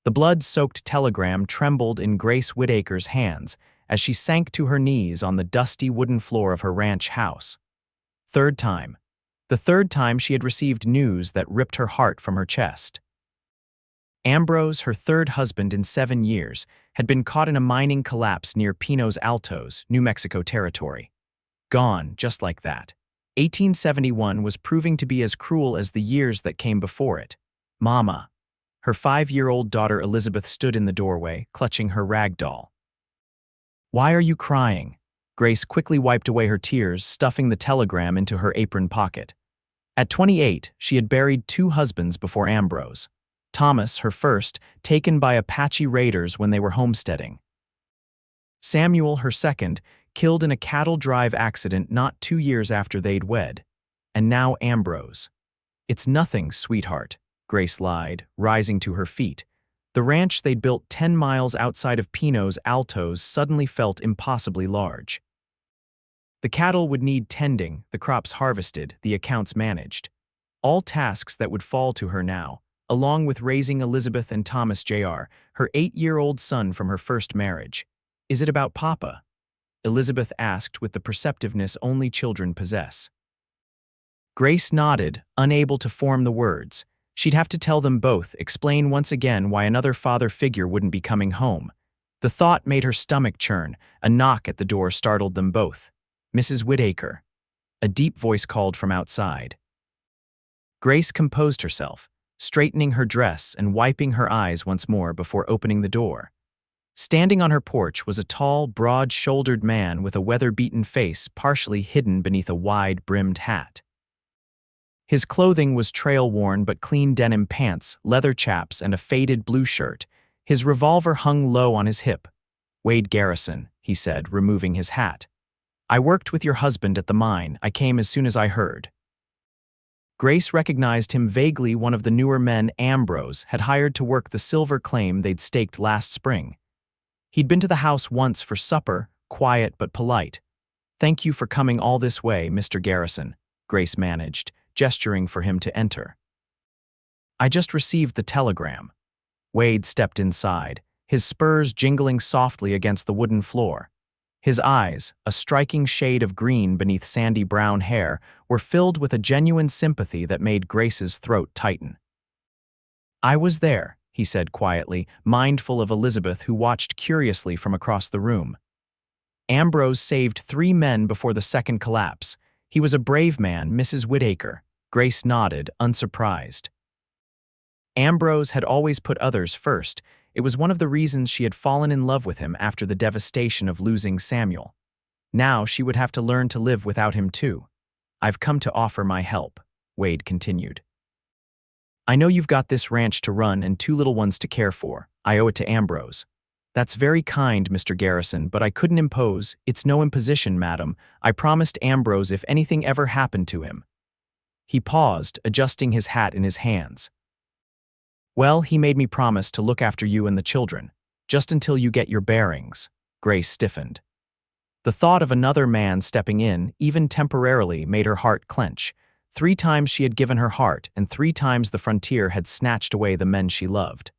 The blood-soaked telegram trembled in Grace Whitaker's hands as she sank to her knees on the dusty wooden floor of her ranch house. Third time. The third time she had received news that ripped her heart from her chest. Ambrose, her third husband in 7 years, had been caught in a mining collapse near Pinos Altos, New Mexico territory. Gone, just like that. 1871 was proving to be as cruel as the years that came before it. Mama. Her 5-year-old daughter Elizabeth stood in the doorway, clutching her rag doll. "Why are you crying?" Grace quickly wiped away her tears, stuffing the telegram into her apron pocket. At 28, she had buried 2 husbands before Ambrose. Thomas, her first, taken by Apache raiders when they were homesteading. Samuel, her second, killed in a cattle drive accident not 2 years after they'd wed. And now Ambrose. "It's nothing, sweetheart," Grace lied, rising to her feet. The ranch they'd built 10 miles outside of Pinos Altos suddenly felt impossibly large. The cattle would need tending, the crops harvested, the accounts managed. All tasks that would fall to her now, along with raising Elizabeth and Thomas Jr., her 8-year-old son from her first marriage. "Is it about Papa?" Elizabeth asked with the perceptiveness only children possess. Grace nodded, unable to form the words. She'd have to tell them both, explain once again why another father figure wouldn't be coming home. The thought made her stomach churn. A knock at the door startled them both. "Mrs. Whitaker." A deep voice called from outside. Grace composed herself, straightening her dress and wiping her eyes once more before opening the door. Standing on her porch was a tall, broad-shouldered man with a weather-beaten face partially hidden beneath a wide-brimmed hat. His clothing was trail-worn but clean denim pants, leather chaps, and a faded blue shirt. His revolver hung low on his hip. "Wade Garrison," he said, removing his hat. "I worked with your husband at the mine. I came as soon as I heard." Grace recognized him vaguely, one of the newer men Ambrose had hired to work the silver claim they'd staked last spring. He'd been to the house once for supper, quiet but polite. "Thank you for coming all this way, Mr. Garrison," Grace managed, gesturing for him to enter. "I just received the telegram." Wade stepped inside, his spurs jingling softly against the wooden floor. His eyes, a striking shade of green beneath sandy brown hair, were filled with a genuine sympathy that made Grace's throat tighten. "I was there," he said quietly, mindful of Elizabeth who watched curiously from across the room. "Ambrose saved 3 men before the second collapse. He was a brave man, Mrs. Whitaker." Grace nodded, unsurprised. Ambrose had always put others first. It was one of the reasons she had fallen in love with him after the devastation of losing Samuel. Now she would have to learn to live without him too. "I've come to offer my help," Wade continued. "I know you've got this ranch to run and 2 little ones to care for. I owe it to Ambrose." "That's very kind, Mr. Garrison, but I couldn't impose." "It's no imposition, madam. I promised Ambrose if anything ever happened to him." He paused, adjusting his hat in his hands. "Well, he made me promise to look after you and the children, just until you get your bearings." Grace stiffened. The thought of another man stepping in, even temporarily, made her heart clench. 3 times she had given her heart, and 3 times the frontier had snatched away the men she loved.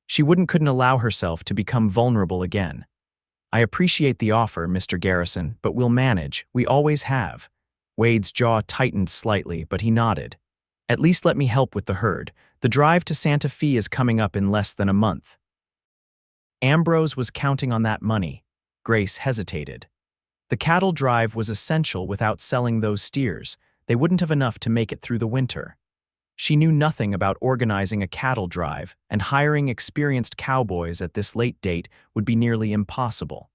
She couldn't allow herself to become vulnerable again. "I appreciate the offer, Mr. Garrison, but we'll manage. We always have." Wade's jaw tightened slightly, but he nodded. "At least let me help with the herd. The drive to Santa Fe is coming up in less than a month." Ambrose was counting on that money. Grace hesitated. The cattle drive was essential. Without selling those steers, they wouldn't have enough to make it through the winter. She knew nothing about organizing a cattle drive, and hiring experienced cowboys at this late date would be nearly impossible.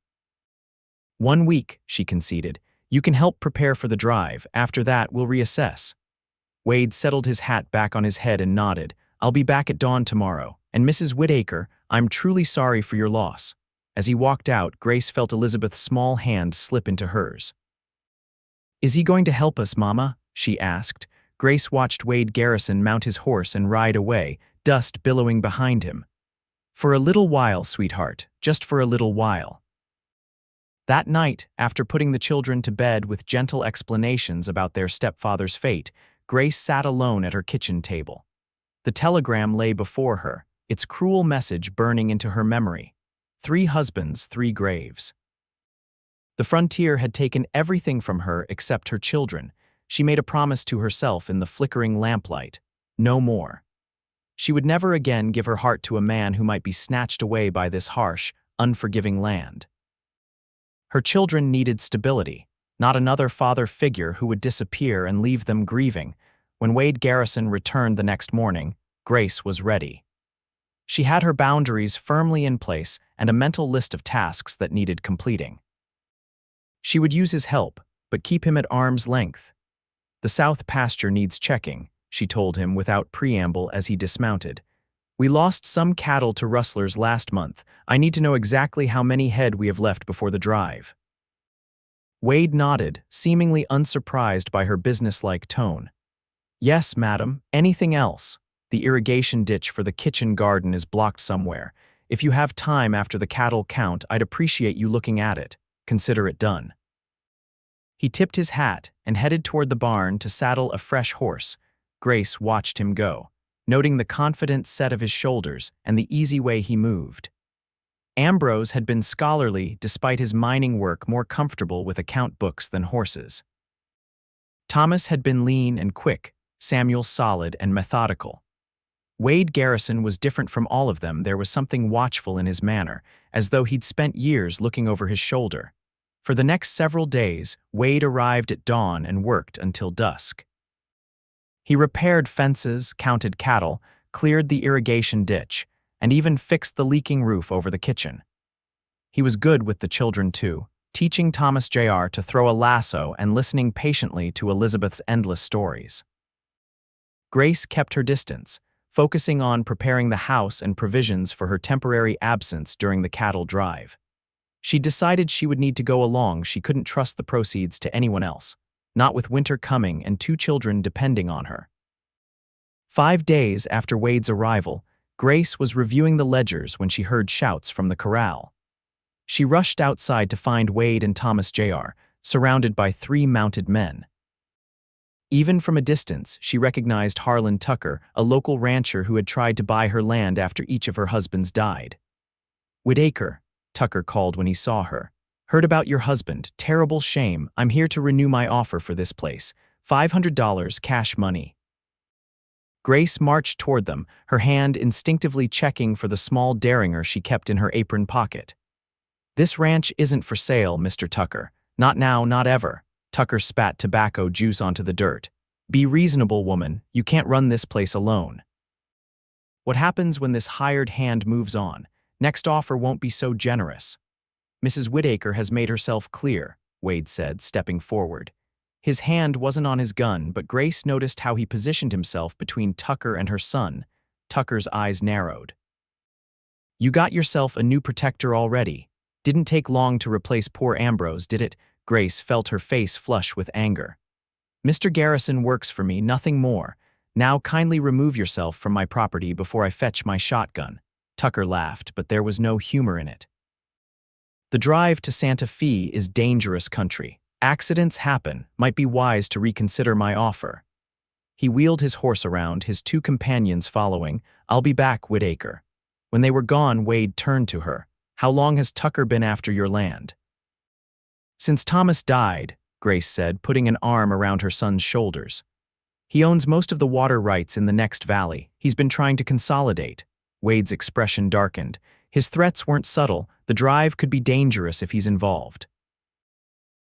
"1 week," she conceded. "You can help prepare for the drive. After that, we'll reassess." Wade settled his hat back on his head and nodded. "I'll be back at dawn tomorrow. And Mrs. Whitaker, I'm truly sorry for your loss." As he walked out, Grace felt Elizabeth's small hand slip into hers. "Is he going to help us, Mama?" she asked. Grace watched Wade Garrison mount his horse and ride away, dust billowing behind him. "For a little while, sweetheart, just for a little while." That night, after putting the children to bed with gentle explanations about their stepfather's fate, Grace sat alone at her kitchen table. The telegram lay before her, its cruel message burning into her memory. 3 husbands, 3 graves. The frontier had taken everything from her except her children. She made a promise to herself in the flickering lamplight. No more. She would never again give her heart to a man who might be snatched away by this harsh, unforgiving land. Her children needed stability, not another father figure who would disappear and leave them grieving. When Wade Garrison returned the next morning, Grace was ready. She had her boundaries firmly in place and a mental list of tasks that needed completing. She would use his help, but keep him at arm's length. "The south pasture needs checking," she told him without preamble as he dismounted. "We lost some cattle to rustlers last month. I need to know exactly how many head we have left before the drive." Wade nodded, seemingly unsurprised by her businesslike tone. "Yes, madam. Anything else? The irrigation ditch for the kitchen garden is blocked somewhere. If you have time after the cattle count, I'd appreciate you looking at it. Consider it done." He tipped his hat and headed toward the barn to saddle a fresh horse. Grace watched him go, noting the confident set of his shoulders and the easy way he moved. Ambrose had been scholarly despite his mining work, more comfortable with account books than horses. Thomas had been lean and quick, Samuel solid and methodical. Wade Garrison was different from all of them. There was something watchful in his manner, as though he'd spent years looking over his shoulder. For the next several days, Wade arrived at dawn and worked until dusk. He repaired fences, counted cattle, cleared the irrigation ditch, and even fixed the leaking roof over the kitchen. He was good with the children too, teaching Thomas Jr. to throw a lasso and listening patiently to Elizabeth's endless stories. Grace kept her distance, focusing on preparing the house and provisions for her temporary absence during the cattle drive. She decided she would need to go along. She couldn't trust the proceeds to anyone else, not with winter coming and 2 children depending on her. 5 days after Wade's arrival, Grace was reviewing the ledgers when she heard shouts from the corral. She rushed outside to find Wade and Thomas Jr., surrounded by 3 mounted men. Even from a distance, she recognized Harlan Tucker, a local rancher who had tried to buy her land after each of her husbands died. "Whitaker," Tucker called when he saw her. "Heard about your husband. Terrible shame. I'm here to renew my offer for this place. $500 cash money." Grace marched toward them, her hand instinctively checking for the small derringer she kept in her apron pocket. "This ranch isn't for sale, Mr. Tucker. Not now, not ever." Tucker spat tobacco juice onto the dirt. "Be reasonable, woman. You can't run this place alone." "What happens when this hired hand moves on? Next offer won't be so generous." "Mrs. Whitaker has made herself clear," Wade said, stepping forward. His hand wasn't on his gun, but Grace noticed how he positioned himself between Tucker and her son. Tucker's eyes narrowed. "You got yourself a new protector already. Didn't take long to replace poor Ambrose, did it?" Grace felt her face flush with anger. "Mr. Garrison works for me, nothing more. Now kindly remove yourself from my property before I fetch my shotgun." Tucker laughed, but there was no humor in it. "The drive to Santa Fe is dangerous country. Accidents happen. Might be wise to reconsider my offer." He wheeled his horse around, his 2 companions following. "I'll be back, Whitaker." When they were gone, Wade turned to her. "How long has Tucker been after your land?" "Since Thomas died," Grace said, putting an arm around her son's shoulders. "He owns most of the water rights in the next valley. He's been trying to consolidate." Wade's expression darkened. His threats weren't subtle. The drive could be dangerous if he's involved.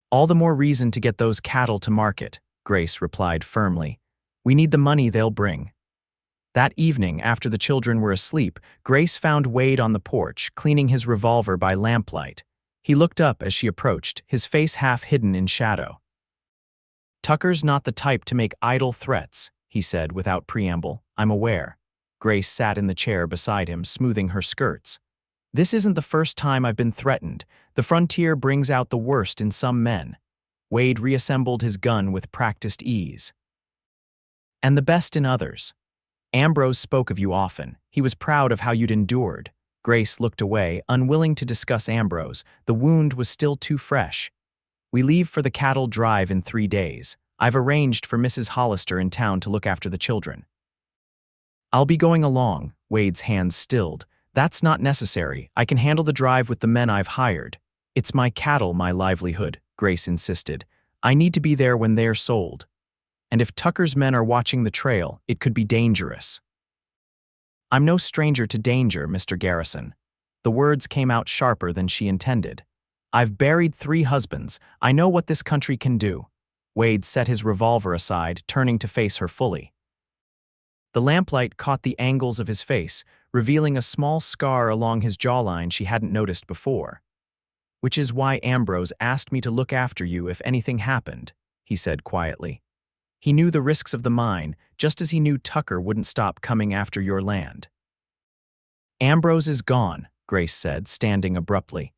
"All the more reason to get those cattle to market," Grace replied firmly. "We need the money they'll bring." That evening, after the children were asleep, Grace found Wade on the porch, cleaning his revolver by lamplight. He looked up as she approached, his face half hidden in shadow. "Tucker's not the type to make idle threats," he said without preamble. "I'm aware." Grace sat in the chair beside him, smoothing her skirts. "This isn't the first time I've been threatened. The frontier brings out the worst in some men." Wade reassembled his gun with practiced ease. "And the best in others. Ambrose spoke of you often. He was proud of how you'd endured." Grace looked away, unwilling to discuss Ambrose. The wound was still too fresh. "We leave for the cattle drive in 3 days. I've arranged for Mrs. Hollister in town to look after the children." I'll be going along, Wade's hands stilled. That's not necessary. I can handle the drive with the men I've hired. It's my cattle, my livelihood, Grace insisted. I need to be there when they're sold. And if Tucker's men are watching the trail, it could be dangerous. I'm no stranger to danger, Mr. Garrison. The words came out sharper than she intended. I've buried 3 husbands. I know what this country can do. Wade set his revolver aside, turning to face her fully. The lamplight caught the angles of his face, revealing a small scar along his jawline she hadn't noticed before. Which is why Ambrose asked me to look after you if anything happened, he said quietly. He knew the risks of the mine, just as he knew Tucker wouldn't stop coming after your land. Ambrose is gone, Grace said, standing abruptly.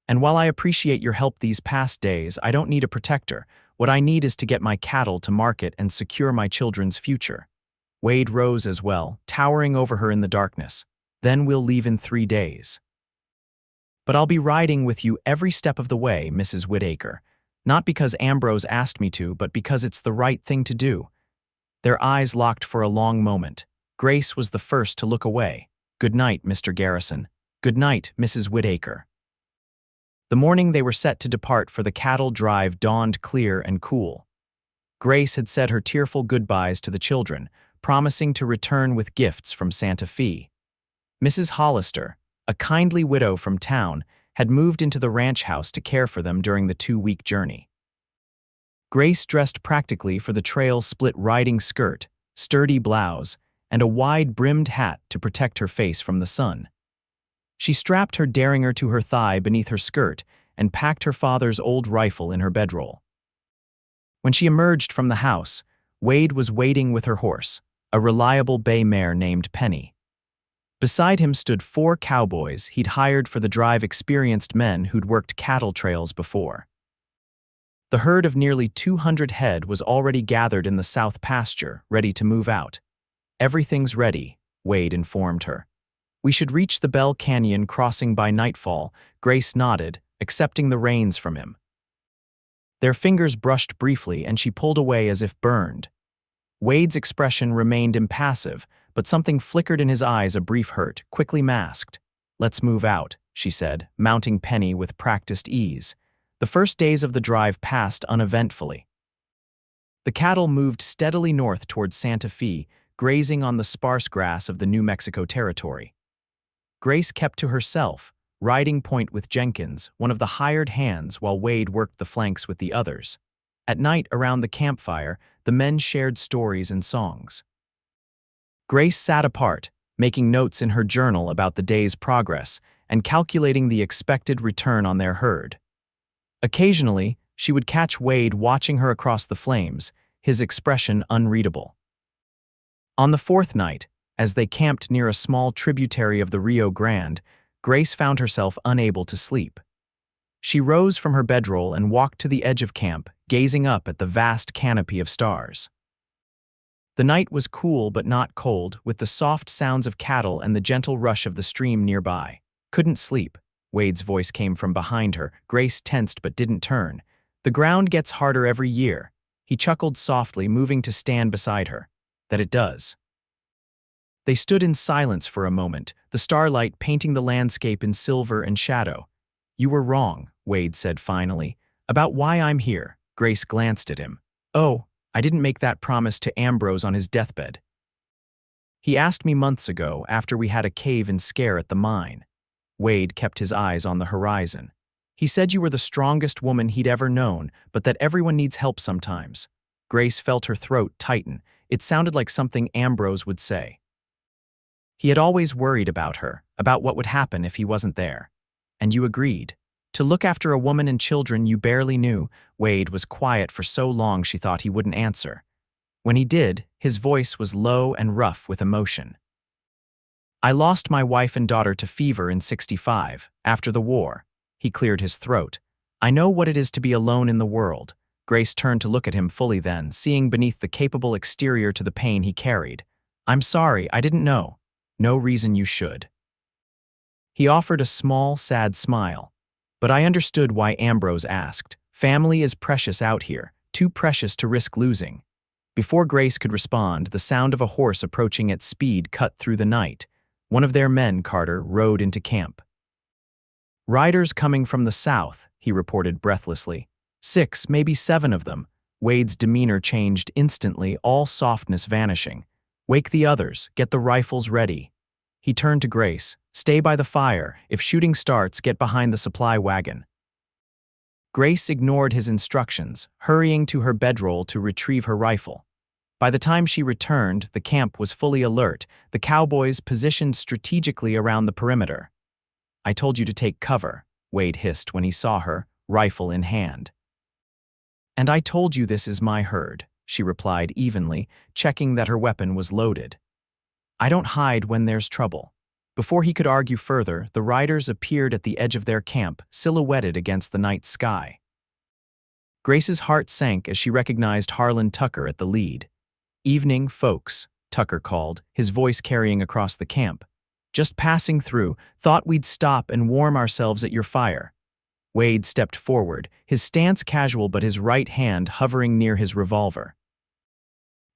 And while I appreciate your help these past days, I don't need a protector. What I need is to get my cattle to market and secure my children's future. Wade rose as well, towering over her in the darkness. Then we'll leave in 3 days. But I'll be riding with you every step of the way, Mrs. Whitaker. Not because Ambrose asked me to, but because it's the right thing to do. Their eyes locked for a long moment. Grace was the first to look away. Good night, Mr. Garrison. Good night, Mrs. Whitaker. The morning they were set to depart for the cattle drive dawned clear and cool. Grace had said her tearful goodbyes to the children, promising to return with gifts from Santa Fe. Mrs. Hollister, a kindly widow from town, had moved into the ranch house to care for them during the 2-week journey. Grace dressed practically for the trail's split riding skirt, sturdy blouse, and a wide-brimmed hat to protect her face from the sun. She strapped her derringer to her thigh beneath her skirt and packed her father's old rifle in her bedroll. When she emerged from the house, Wade was waiting with her horse, a reliable bay mare named Penny. Beside him stood 4 cowboys he'd hired for the drive, experienced men who'd worked cattle trails before. The herd of nearly 200 head was already gathered in the south pasture, ready to move out. Everything's ready, Wade informed her. We should reach the Bell Canyon crossing by nightfall, Grace nodded, accepting the reins from him. Their fingers brushed briefly and she pulled away as if burned. Wade's expression remained impassive, but something flickered in his eyes, a brief hurt, quickly masked. Let's move out, she said, mounting Penny with practiced ease. The first days of the drive passed uneventfully. The cattle moved steadily north toward Santa Fe, grazing on the sparse grass of the New Mexico territory. Grace kept to herself, riding point with Jenkins, one of the hired hands, while Wade worked the flanks with the others. At night, around the campfire, the men shared stories and songs. Grace sat apart, making notes in her journal about the day's progress and calculating the expected return on their herd. Occasionally, she would catch Wade watching her across the flames, his expression unreadable. On the 4th night, as they camped near a small tributary of the Rio Grande, Grace found herself unable to sleep. She rose from her bedroll and walked to the edge of camp, gazing up at the vast canopy of stars. The night was cool but not cold, with the soft sounds of cattle and the gentle rush of the stream nearby. Couldn't sleep. Wade's voice came from behind her. Grace tensed but didn't turn. The ground gets harder every year. He chuckled softly, moving to stand beside her. That it does. They stood in silence for a moment, the starlight painting the landscape in silver and shadow. You were wrong, Wade said finally. About why I'm here. Grace glanced at him. Oh, I didn't make that promise to Ambrose on his deathbed. He asked me months ago, after we had a cave-in scare at the mine. Wade kept his eyes on the horizon. He said you were the strongest woman he'd ever known, but that everyone needs help sometimes. Grace felt her throat tighten. It sounded like something Ambrose would say. He had always worried about her, about what would happen if he wasn't there. And you agreed. To look after a woman and children you barely knew. Wade was quiet for so long she thought he wouldn't answer. When he did, his voice was low and rough with emotion. I lost my wife and daughter to fever in '65, after the war. He cleared his throat. I know what it is to be alone in the world. Grace turned to look at him fully then, seeing beneath the capable exterior to the pain he carried. I'm sorry, I didn't know. No reason you should. He offered a small, sad smile. But I understood why Ambrose asked. Family is precious out here, too precious to risk losing. Before Grace could respond, the sound of a horse approaching at speed cut through the night. One of their men, Carter, rode into camp. "Riders coming from the south," he reported breathlessly. 6, maybe 7 of them. Wade's demeanor changed instantly, all softness vanishing. "Wake the others, get the rifles ready." He turned to Grace. "Stay by the fire. If shooting starts, get behind the supply wagon." Grace ignored his instructions, hurrying to her bedroll to retrieve her rifle. By the time she returned, the camp was fully alert, the cowboys positioned strategically around the perimeter. "I told you to take cover," Wade hissed when he saw her, rifle in hand. "And I told you this is my herd," she replied evenly, checking that her weapon was loaded. "I don't hide when there's trouble." Before he could argue further, the riders appeared at the edge of their camp, silhouetted against the night sky. Grace's heart sank as she recognized Harlan Tucker at the lead. "Evening, folks," Tucker called, his voice carrying across the camp. "Just passing through, thought we'd stop and warm ourselves at your fire." Wade stepped forward, his stance casual but his right hand hovering near his revolver.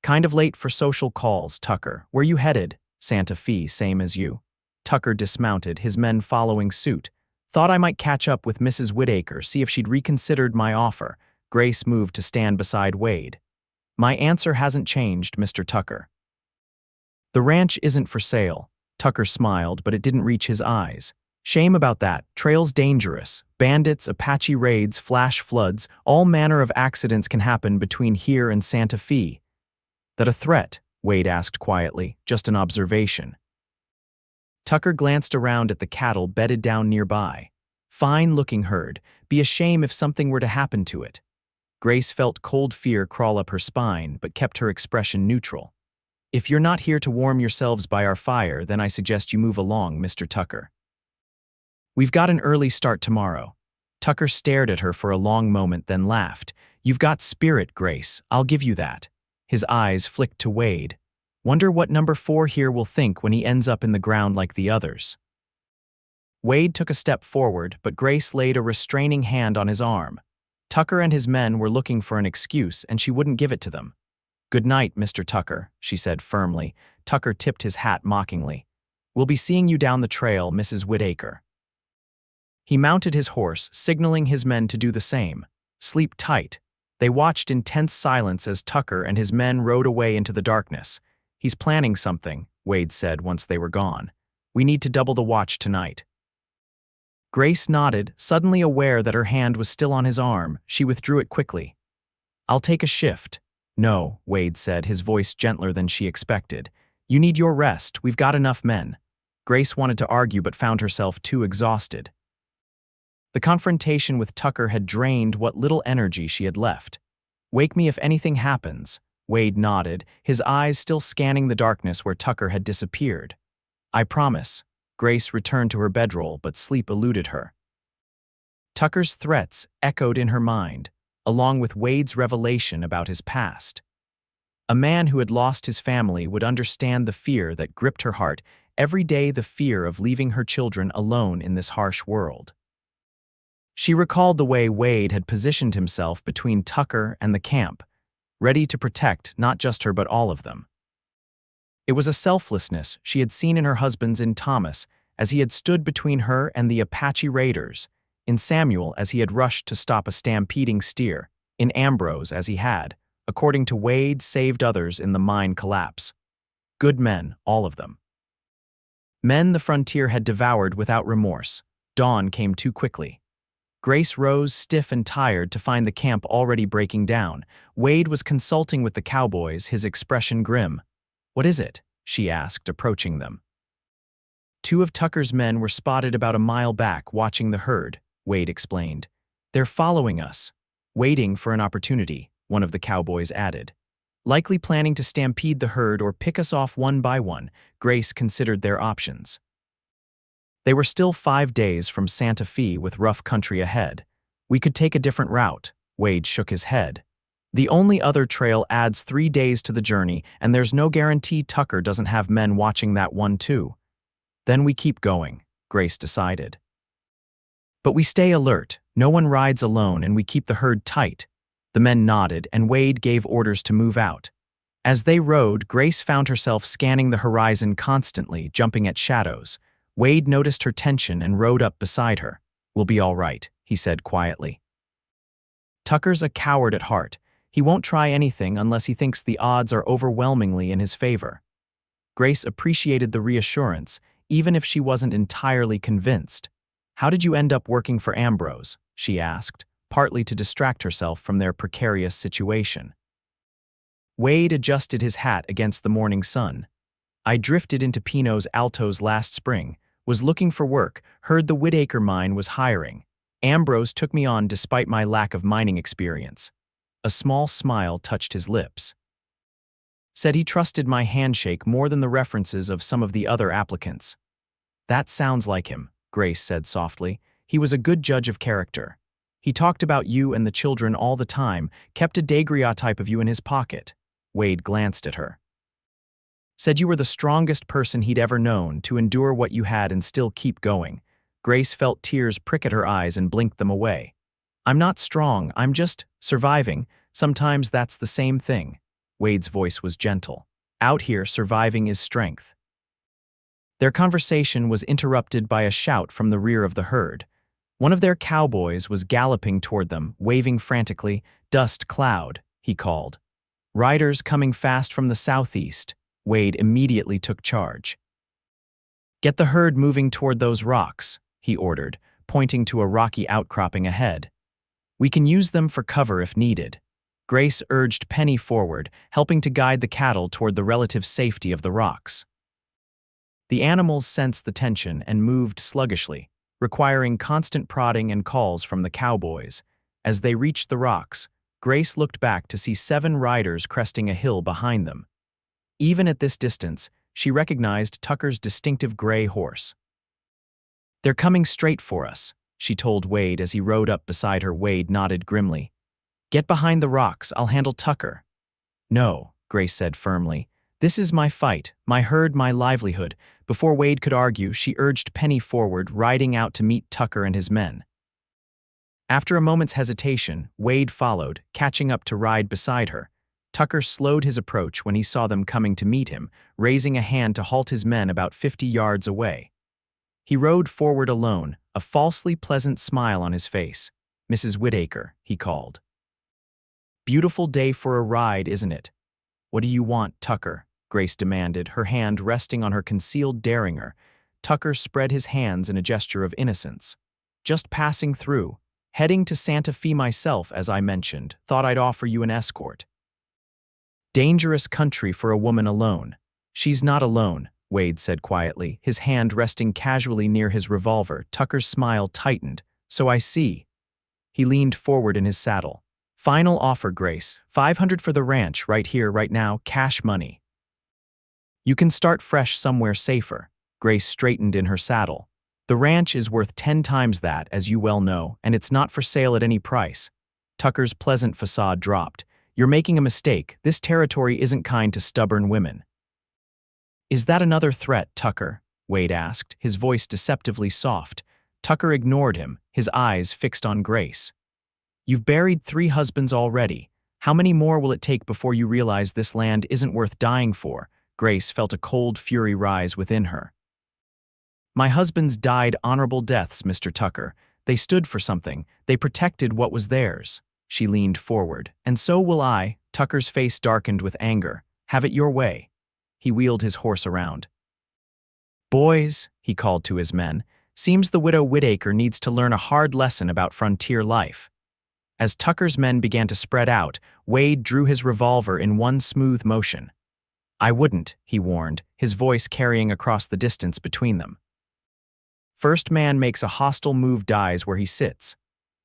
"Kind of late for social calls, Tucker. Where you headed?" "Santa Fe, same as you." Tucker dismounted, his men following suit. "Thought I might catch up with Mrs. Whitaker, see if she'd reconsidered my offer." Grace moved to stand beside Wade. "My answer hasn't changed, Mr. Tucker." "The ranch isn't for sale." Tucker smiled, but it didn't reach his eyes. "Shame about that. Trail's dangerous. Bandits, Apache raids, flash floods, all manner of accidents can happen between here and Santa Fe." "That a threat?" Wade asked quietly. "Just an observation." Tucker glanced around at the cattle bedded down nearby. Fine-looking herd. Be a shame if something were to happen to it. Grace felt cold fear crawl up her spine, but kept her expression neutral. "If you're not here to warm yourselves by our fire, then I suggest you move along, Mr. Tucker. We've got an early start tomorrow." Tucker stared at her for a long moment, then laughed. "You've got spirit, Grace. I'll give you that." His eyes flicked to Wade. "Wonder what number 4 here will think when he ends up in the ground like the others." Wade took a step forward, but Grace laid a restraining hand on his arm. Tucker and his men were looking for an excuse, and she wouldn't give it to them. "Good night, Mr. Tucker," she said firmly. Tucker tipped his hat mockingly. "We'll be seeing you down the trail, Mrs. Whitaker." He mounted his horse, signaling his men to do the same. "Sleep tight." They watched in tense silence as Tucker and his men rode away into the darkness. "He's planning something," Wade said once they were gone. "We need to double the watch tonight." Grace nodded, suddenly aware that her hand was still on his arm. She withdrew it quickly. "I'll take a shift." "No," Wade said, his voice gentler than she expected. "You need your rest. We've got enough men." Grace wanted to argue but found herself too exhausted. The confrontation with Tucker had drained what little energy she had left. "Wake me if anything happens." Wade nodded, his eyes still scanning the darkness where Tucker had disappeared. "I promise." Grace returned to her bedroll, but sleep eluded her. Tucker's threats echoed in her mind, along with Wade's revelation about his past. A man who had lost his family would understand the fear that gripped her heart every day, the fear of leaving her children alone in this harsh world. She recalled the way Wade had positioned himself between Tucker and the camp, ready to protect not just her but all of them. It was a selflessness she had seen in her husband's, in Thomas, as he had stood between her and the Apache raiders, in Samuel as he had rushed to stop a stampeding steer, in Ambrose as he had, according to Wade, saved others in the mine collapse. Good men, all of them. Men the frontier had devoured without remorse. Dawn came too quickly. Grace rose, stiff and tired, to find the camp already breaking down. Wade was consulting with the cowboys, his expression grim. "What is it?" she asked, approaching them. 2 of Tucker's men were spotted about a mile back, watching the herd, Wade explained. "They're following us." "Waiting for an opportunity," one of the cowboys added. "Likely planning to stampede the herd or pick us off one by one." Grace considered their options. They were still 5 days from Santa Fe with rough country ahead. "We could take a different route." Wade shook his head. "The only other trail adds 3 days to the journey, and there's no guarantee Tucker doesn't have men watching that one too." "Then we keep going," Grace decided. "But we stay alert. No one rides alone, and we keep the herd tight." The men nodded, and Wade gave orders to move out. As they rode, Grace found herself scanning the horizon constantly, jumping at shadows. Wade noticed her tension and rode up beside her. "We'll be all right," he said quietly. Tucker's a coward at heart. He won't try anything unless he thinks the odds are overwhelmingly in his favor. Grace appreciated the reassurance, even if she wasn't entirely convinced. "How did you end up working for Ambrose?" she asked, partly to distract herself from their precarious situation. Wade adjusted his hat against the morning sun. "I drifted into Pino's Altos last spring, was looking for work, heard the Whitaker mine was hiring. Ambrose took me on despite my lack of mining experience." A small smile touched his lips. "Said he trusted my handshake more than the references of some of the other applicants." "That sounds like him," Grace said softly. "He was a good judge of character. He talked about you and the children all the time, kept a daguerreotype of you in his pocket." Wade glanced at her. "Said you were the strongest person he'd ever known, to endure what you had and still keep going." Grace felt tears prick at her eyes and blinked them away. "I'm not strong, I'm just surviving. Sometimes that's the same thing." Wade's voice was gentle. "Out here, surviving is strength." Their conversation was interrupted by a shout from the rear of the herd. One of their cowboys was galloping toward them, waving frantically. "Dust cloud," he called. "Riders coming fast from the southeast." Wade immediately took charge. "Get the herd moving toward those rocks," he ordered, pointing to a rocky outcropping ahead. "We can use them for cover if needed." Grace urged Penny forward, helping to guide the cattle toward the relative safety of the rocks. The animals sensed the tension and moved sluggishly, requiring constant prodding and calls from the cowboys. As they reached the rocks, Grace looked back to see 7 riders cresting a hill behind them. Even at this distance, she recognized Tucker's distinctive gray horse. "They're coming straight for us," she told Wade as he rode up beside her. Wade nodded grimly. "Get behind the rocks, I'll handle Tucker." "No," Grace said firmly. "This is my fight, my herd, my livelihood." Before Wade could argue, she urged Penny forward, riding out to meet Tucker and his men. After a moment's hesitation, Wade followed, catching up to ride beside her. Tucker slowed his approach when he saw them coming to meet him, raising a hand to halt his men about 50 yards away. He rode forward alone, a falsely pleasant smile on his face. "Mrs. Whitaker," he called. "Beautiful day for a ride, isn't it?" "What do you want, Tucker?" Grace demanded, her hand resting on her concealed derringer. Tucker spread his hands in a gesture of innocence. "Just passing through. Heading to Santa Fe myself, as I mentioned. Thought I'd offer you an escort." "Dangerous country for a woman alone." "She's not alone," Wade said quietly, his hand resting casually near his revolver. Tucker's smile tightened. "So I see." He leaned forward in his saddle. "Final offer, Grace. 500 for the ranch, right here, right now, cash money. You can start fresh somewhere safer." Grace straightened in her saddle. "The ranch is worth 10 times that, as you well know, and it's not for sale at any price." Tucker's pleasant facade dropped. "You're making a mistake. This territory isn't kind to stubborn women." "Is that another threat, Tucker?" Wade asked, his voice deceptively soft. Tucker ignored him, his eyes fixed on Grace. "You've buried 3 husbands already. How many more will it take before you realize this land isn't worth dying for?" Grace felt a cold fury rise within her. "My husbands died honorable deaths, Mr. Tucker. They stood for something. They protected what was theirs." She leaned forward. "And so will I." Tucker's face darkened with anger. "Have it your way." He wheeled his horse around. "Boys," he called to his men, "seems the widow Whitaker needs to learn a hard lesson about frontier life." As Tucker's men began to spread out, Wade drew his revolver in one smooth motion. "I wouldn't," he warned, his voice carrying across the distance between them. "First man makes a hostile move dies where he sits."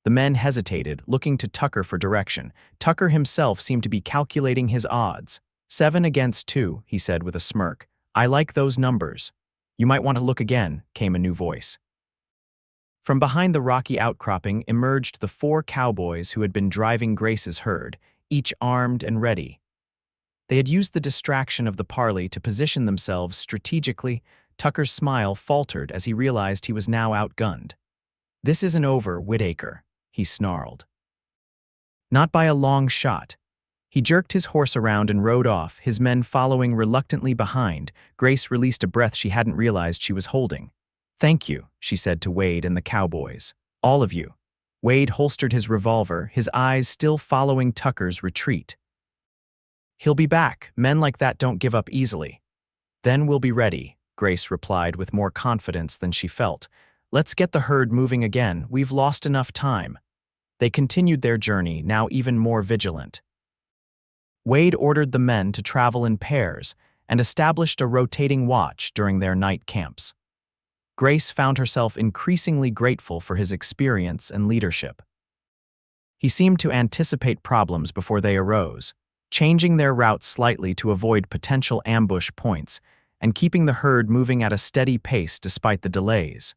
The men hesitated, looking to Tucker for direction. Tucker himself seemed to be calculating his odds. 7 against 2, he said with a smirk. "I like those numbers." "You might want to look again," came a new voice. From behind the rocky outcropping emerged the 4 cowboys who had been driving Grace's herd, each armed and ready. They had used the distraction of the parley to position themselves strategically. Tucker's smile faltered as he realized he was now outgunned. "This isn't over, Whitaker," he snarled. "Not by a long shot." He jerked his horse around and rode off, his men following reluctantly behind. Grace released a breath she hadn't realized she was holding. "Thank you," she said to Wade and the cowboys. "All of you." Wade holstered his revolver, his eyes still following Tucker's retreat. "He'll be back. Men like that don't give up easily." "Then we'll be ready," Grace replied with more confidence than she felt. "Let's get the herd moving again. We've lost enough time." They continued their journey, now even more vigilant. Wade ordered the men to travel in pairs and established a rotating watch during their night camps. Grace found herself increasingly grateful for his experience and leadership. He seemed to anticipate problems before they arose, changing their route slightly to avoid potential ambush points and keeping the herd moving at a steady pace despite the delays.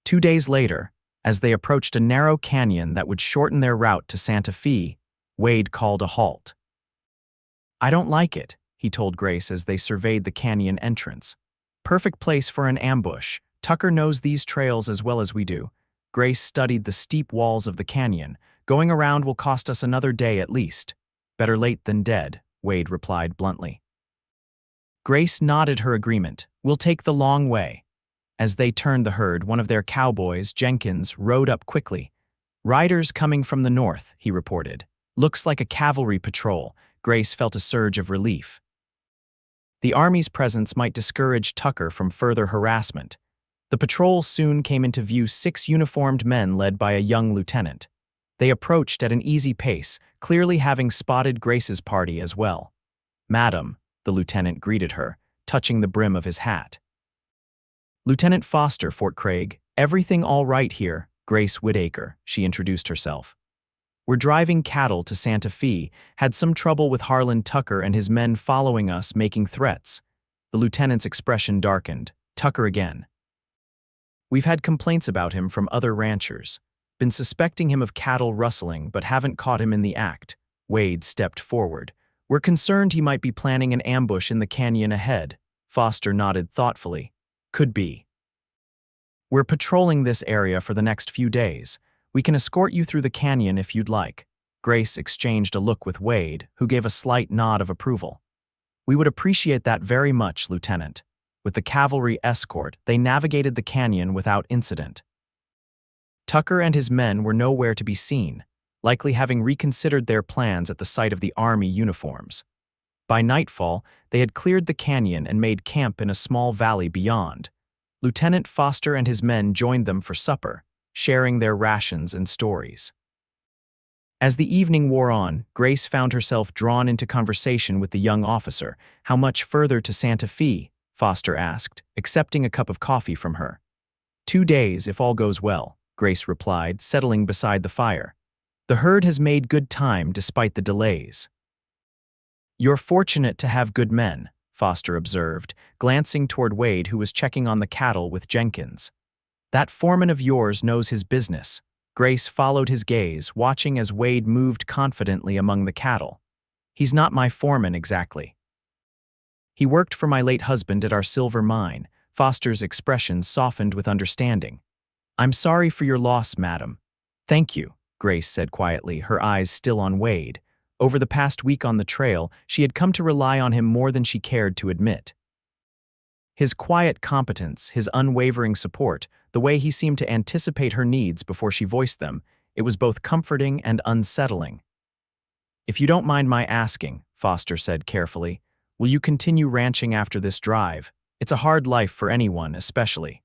2 days later, as they approached a narrow canyon that would shorten their route to Santa Fe, Wade called a halt. "I don't like it," he told Grace as they surveyed the canyon entrance. "Perfect place for an ambush. Tucker knows these trails as well as we do." Grace studied the steep walls of the canyon. "Going around will cost us another day at least." "Better late than dead," Wade replied bluntly. Grace nodded her agreement. "We'll take the long way." As they turned the herd, one of their cowboys, Jenkins, rode up quickly. "Riders coming from the north," he reported. "Looks like a cavalry patrol." Grace felt a surge of relief. The Army's presence might discourage Tucker from further harassment. The patrol soon came into view, 6 uniformed men led by a young lieutenant. They approached at an easy pace, clearly having spotted Grace's party as well. "Madam," the lieutenant greeted her, touching the brim of his hat. "Lieutenant Foster, Fort Craig. Everything all right here?" "Grace Whitaker," she introduced herself. "We're driving cattle to Santa Fe. Had some trouble with Harlan Tucker and his men following us, making threats." The lieutenant's expression darkened. "Tucker again." "We've had complaints about him from other ranchers. Been suspecting him of cattle rustling, but haven't caught him in the act." Wade stepped forward. "We're concerned he might be planning an ambush in the canyon ahead." Foster nodded thoughtfully. "Could be. We're patrolling this area for the next few days. We can escort you through the canyon if you'd like." Grace exchanged a look with Wade, who gave a slight nod of approval. "We would appreciate that very much, Lieutenant." With the cavalry escort, they navigated the canyon without incident. Tucker and his men were nowhere to be seen, likely having reconsidered their plans at the sight of the Army uniforms. By nightfall, they had cleared the canyon and made camp in a small valley beyond. Lieutenant Foster and his men joined them for supper, sharing their rations and stories. As the evening wore on, Grace found herself drawn into conversation with the young officer. "How much further to Santa Fe?" Foster asked, accepting a cup of coffee from her. 2 days, if all goes well," Grace replied, settling beside the fire. "The herd has made good time despite the delays." "You're fortunate to have good men," Foster observed, glancing toward Wade, who was checking on the cattle with Jenkins. "That foreman of yours knows his business." Grace followed his gaze, watching as Wade moved confidently among the cattle. "He's not my foreman exactly. He worked for my late husband at our silver mine." Foster's expression softened with understanding. "I'm sorry for your loss, madam." "Thank you," Grace said quietly, her eyes still on Wade. Over the past week on the trail, she had come to rely on him more than she cared to admit. His quiet competence, his unwavering support, the way he seemed to anticipate her needs before she voiced them, it was both comforting and unsettling. "If you don't mind my asking," Foster said carefully, "will you continue ranching after this drive? It's a hard life for anyone, especially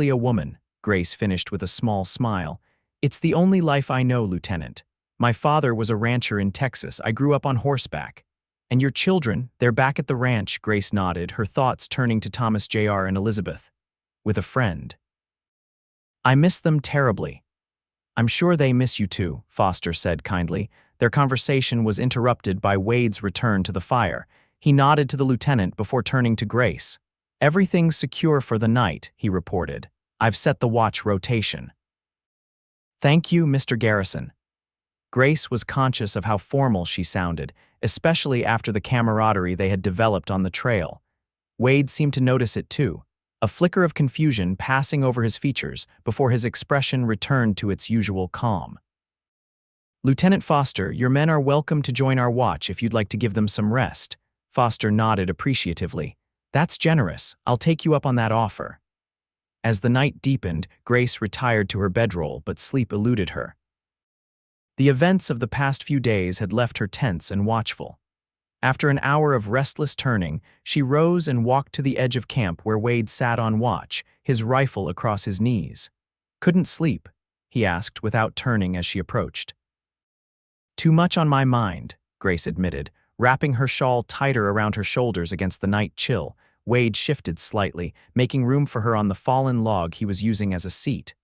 a woman," Grace finished with a small smile. "It's the only life I know, Lieutenant. My father was a rancher in Texas. I grew up on horseback." "And your children, they're back at the ranch," Grace nodded, her thoughts turning to Thomas Jr. and Elizabeth. "With a friend." "I miss them terribly." "I'm sure they miss you too," Foster said kindly. Their conversation was interrupted by Wade's return to the fire. He nodded to the lieutenant before turning to Grace. "Everything's secure for the night," he reported. "I've set the watch rotation." "Thank you, Mr. Garrison." Grace was conscious of how formal she sounded, especially after the camaraderie they had developed on the trail. Wade seemed to notice it too, a flicker of confusion passing over his features before his expression returned to its usual calm. Lieutenant Foster, your men are welcome to join our watch if you'd like to give them some rest. Foster nodded appreciatively. That's generous. I'll take you up on that offer. As the night deepened, Grace retired to her bedroll, but sleep eluded her. The events of the past few days had left her tense and watchful. After an hour of restless turning, she rose and walked to the edge of camp where Wade sat on watch, his rifle across his knees. Couldn't sleep? He asked without turning as she approached. Too much on my mind, Grace admitted, wrapping her shawl tighter around her shoulders against the night chill. Wade shifted slightly, making room for her on the fallen log he was using as a seat.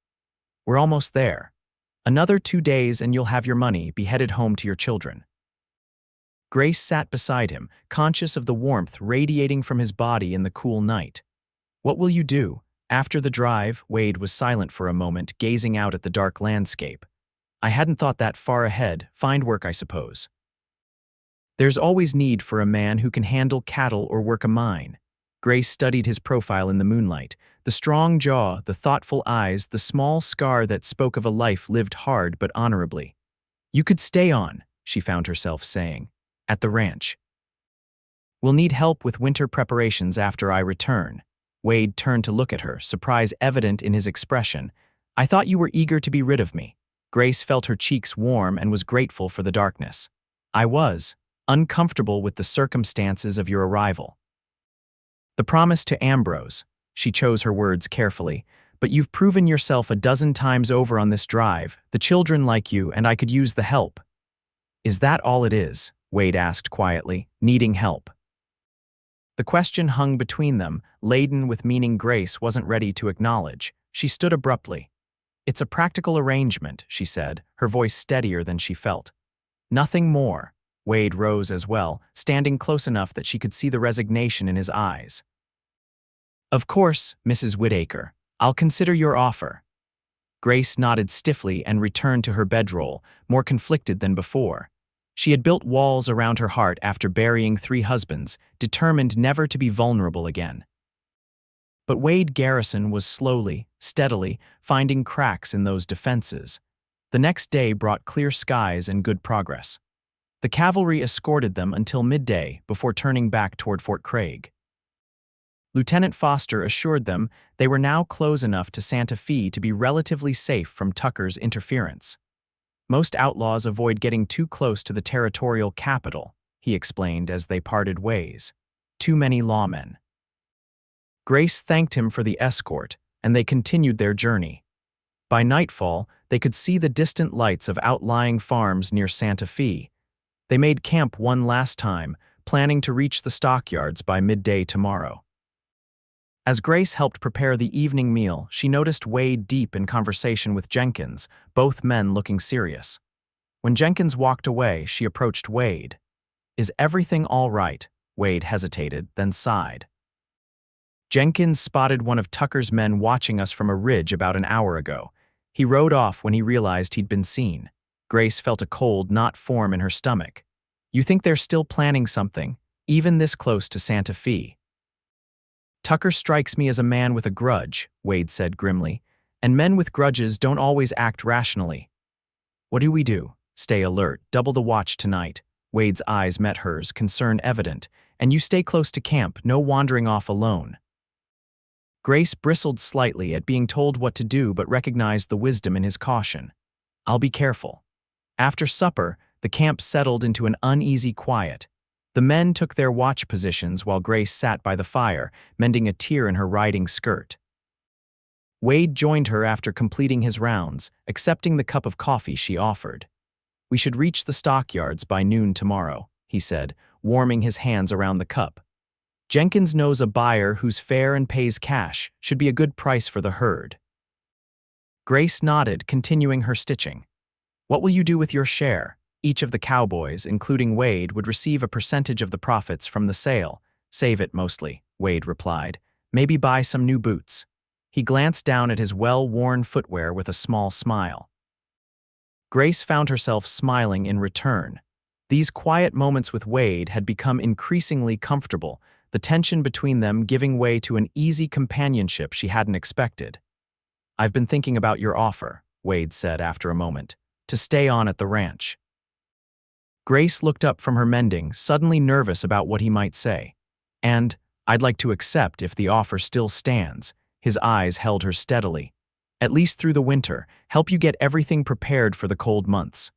We're almost there. Another 2 days and you'll have your money, be headed home to your children. Grace sat beside him, conscious of the warmth radiating from his body in the cool night. What will you do? After the drive, Wade was silent for a moment, gazing out at the dark landscape. I hadn't thought that far ahead. Find work, I suppose. There's always need for a man who can handle cattle or work a mine. Grace studied his profile in the moonlight. The strong jaw, the thoughtful eyes, the small scar that spoke of a life lived hard but honorably. You could stay on, she found herself saying, at the ranch. We'll need help with winter preparations after I return. Wade turned to look at her, surprise evident in his expression. I thought you were eager to be rid of me. Grace felt her cheeks warm and was grateful for the darkness. I was uncomfortable with the circumstances of your arrival. The promise to Ambrose, she chose her words carefully, but you've proven yourself a dozen times over on this drive. The children like you, and I could use the help. Is that all it is? Wade asked quietly, needing help. The question hung between them, laden with meaning Grace wasn't ready to acknowledge. She stood abruptly. It's a practical arrangement, she said, her voice steadier than she felt. Nothing more. Wade rose as well, standing close enough that she could see the resignation in his eyes. Of course, Mrs. Whitaker. I'll consider your offer. Grace nodded stiffly and returned to her bedroll, more conflicted than before. She had built walls around her heart after burying 3 husbands, determined never to be vulnerable again. But Wade Garrison was slowly, steadily, finding cracks in those defenses. The next day brought clear skies and good progress. The cavalry escorted them until midday before turning back toward Fort Craig. Lieutenant Foster assured them they were now close enough to Santa Fe to be relatively safe from Tucker's interference. Most outlaws avoid getting too close to the territorial capital, he explained as they parted ways. Too many lawmen. Grace thanked him for the escort, and they continued their journey. By nightfall, they could see the distant lights of outlying farms near Santa Fe. They made camp one last time, planning to reach the stockyards by midday tomorrow. As Grace helped prepare the evening meal, she noticed Wade deep in conversation with Jenkins, both men looking serious. When Jenkins walked away, she approached Wade. Is everything all right? Wade hesitated, then sighed. Jenkins spotted one of Tucker's men watching us from a ridge about an hour ago. He rode off when he realized he'd been seen. Grace felt a cold knot form in her stomach. You think they're still planning something, even this close to Santa Fe? Tucker strikes me as a man with a grudge, Wade said grimly, and men with grudges don't always act rationally. What do we do? Stay alert, double the watch tonight. Wade's eyes met hers, concern evident, and you stay close to camp, no wandering off alone. Grace bristled slightly at being told what to do but recognized the wisdom in his caution. I'll be careful. After supper, the camp settled into an uneasy quiet. The men took their watch positions while Grace sat by the fire, mending a tear in her riding skirt. Wade joined her after completing his rounds, accepting the cup of coffee she offered. We should reach the stockyards by noon tomorrow, he said, warming his hands around the cup. Jenkins knows a buyer who's fair and pays cash, should be a good price for the herd. Grace nodded, continuing her stitching. What will you do with your share? Each of the cowboys, including Wade, would receive a percentage of the profits from the sale. Save it mostly, Wade replied. Maybe buy some new boots. He glanced down at his well-worn footwear with a small smile. Grace found herself smiling in return. These quiet moments with Wade had become increasingly comfortable, the tension between them giving way to an easy companionship she hadn't expected. I've been thinking about your offer, Wade said after a moment. to stay on at the ranch. Grace looked up from her mending, suddenly nervous about what he might say. And, I'd like to accept if the offer still stands. His eyes held her steadily. At least through the winter, help you get everything prepared for the cold months.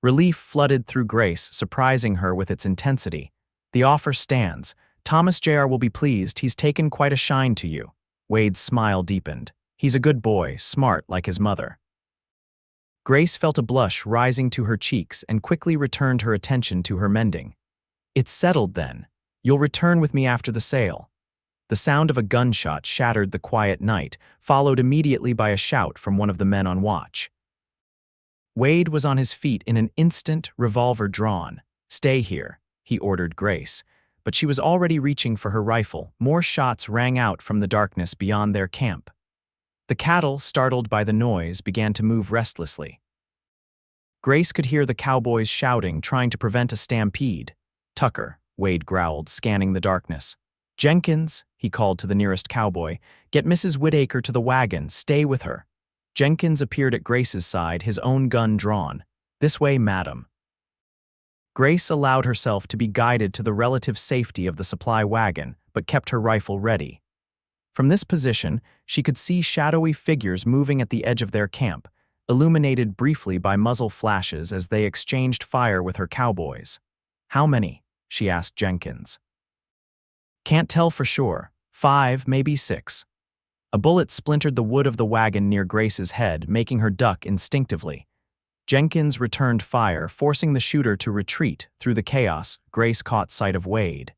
Relief flooded through Grace, surprising her with its intensity. The offer stands. Thomas Jr. will be pleased. He's taken quite a shine to you. Wade's smile deepened. He's a good boy, smart like his mother. Grace felt a blush rising to her cheeks and quickly returned her attention to her mending. It's settled then. You'll return with me after the sale. The sound of a gunshot shattered the quiet night, followed immediately by a shout from one of the men on watch. Wade was on his feet in an instant, revolver drawn. Stay here, he ordered Grace, but she was already reaching for her rifle. More shots rang out from the darkness beyond their camp. The cattle, startled by the noise, began to move restlessly. Grace could hear the cowboys shouting, trying to prevent a stampede. Tucker, Wade growled, scanning the darkness. Jenkins, he called to the nearest cowboy, get Mrs. Whitaker to the wagon, stay with her. Jenkins appeared at Grace's side, his own gun drawn. This way, madam. Grace allowed herself to be guided to the relative safety of the supply wagon, but kept her rifle ready. From this position, she could see shadowy figures moving at the edge of their camp, illuminated briefly by muzzle flashes as they exchanged fire with her cowboys. How many? She asked Jenkins. Can't tell for sure. 5, maybe 6. A bullet splintered the wood of the wagon near Grace's head, making her duck instinctively. Jenkins returned fire, forcing the shooter to retreat. Through the chaos, Grace caught sight of Wade.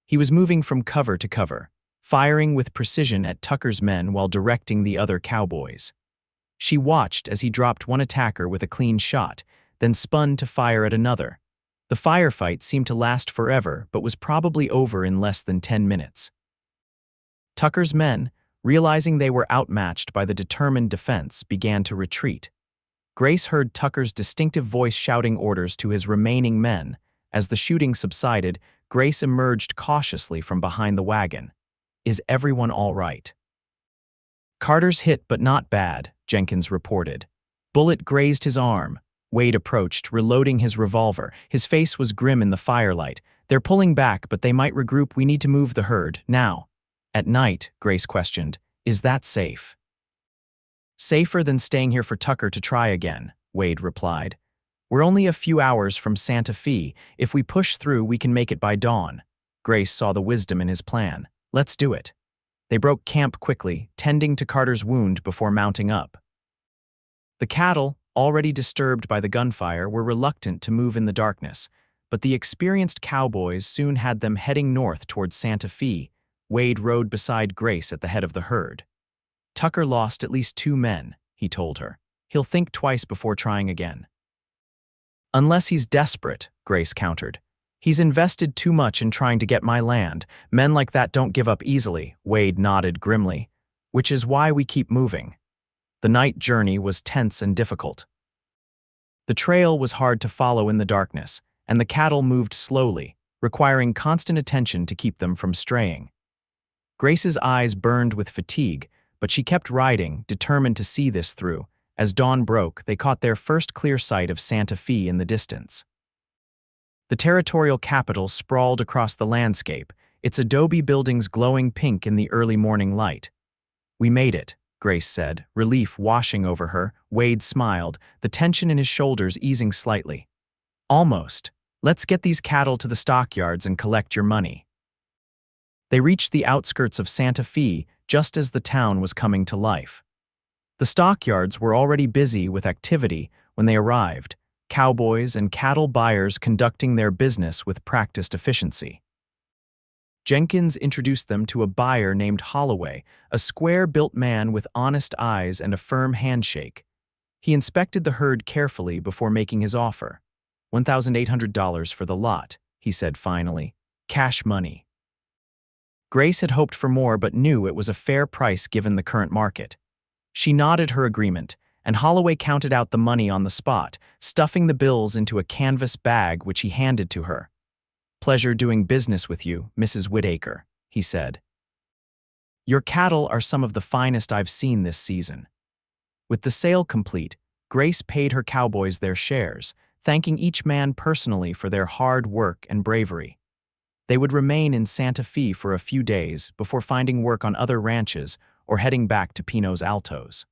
He was moving from cover to cover, firing with precision at Tucker's men while directing the other cowboys. She watched as he dropped one attacker with a clean shot, then spun to fire at another. The firefight seemed to last forever, but was probably over in less than 10 minutes. Tucker's men, realizing they were outmatched by the determined defense, began to retreat. Grace heard Tucker's distinctive voice shouting orders to his remaining men. As the shooting subsided, Grace emerged cautiously from behind the wagon. Is everyone all right? Carter's hit but not bad, Jenkins reported. Bullet grazed his arm. Wade approached, reloading his revolver. His face was grim in the firelight. They're pulling back, but they might regroup. We need to move the herd, now. At night, Grace questioned, is that safe? Safer than staying here for Tucker to try again, Wade replied. We're only a few hours from Santa Fe. If we push through, we can make it by dawn. Grace saw the wisdom in his plan. Let's do it. They broke camp quickly, tending to Carter's wound before mounting up. The cattle, already disturbed by the gunfire, were reluctant to move in the darkness, but the experienced cowboys soon had them heading north towards Santa Fe. Wade rode beside Grace at the head of the herd. Tucker lost at least 2 men, he told her. He'll think twice before trying again. Unless he's desperate, Grace countered. He's invested too much in trying to get my land. Men like that don't give up easily, Wade nodded grimly. Which is why we keep moving. The night journey was tense and difficult. The trail was hard to follow in the darkness, and the cattle moved slowly, requiring constant attention to keep them from straying. Grace's eyes burned with fatigue, but she kept riding, determined to see this through. As dawn broke, they caught their first clear sight of Santa Fe in the distance. The territorial capital sprawled across the landscape, its adobe buildings glowing pink in the early morning light. We made it, Grace said, relief washing over her. Wade smiled, the tension in his shoulders easing slightly. Almost. Let's get these cattle to the stockyards and collect your money. They reached the outskirts of Santa Fe just as the town was coming to life. The stockyards were already busy with activity when they arrived, cowboys and cattle buyers conducting their business with practiced efficiency. Jenkins introduced them to a buyer named Holloway, a square-built man with honest eyes and a firm handshake. He inspected the herd carefully before making his offer. $1,800 for the lot, he said finally. Cash money. Grace had hoped for more but knew it was a fair price given the current market. She nodded her agreement, and Holloway counted out the money on the spot, stuffing the bills into a canvas bag which he handed to her. Pleasure doing business with you, Mrs. Whitaker, he said. Your cattle are some of the finest I've seen this season. With the sale complete, Grace paid her cowboys their shares, thanking each man personally for their hard work and bravery. They would remain in Santa Fe for a few days before finding work on other ranches or heading back to Pinos Altos.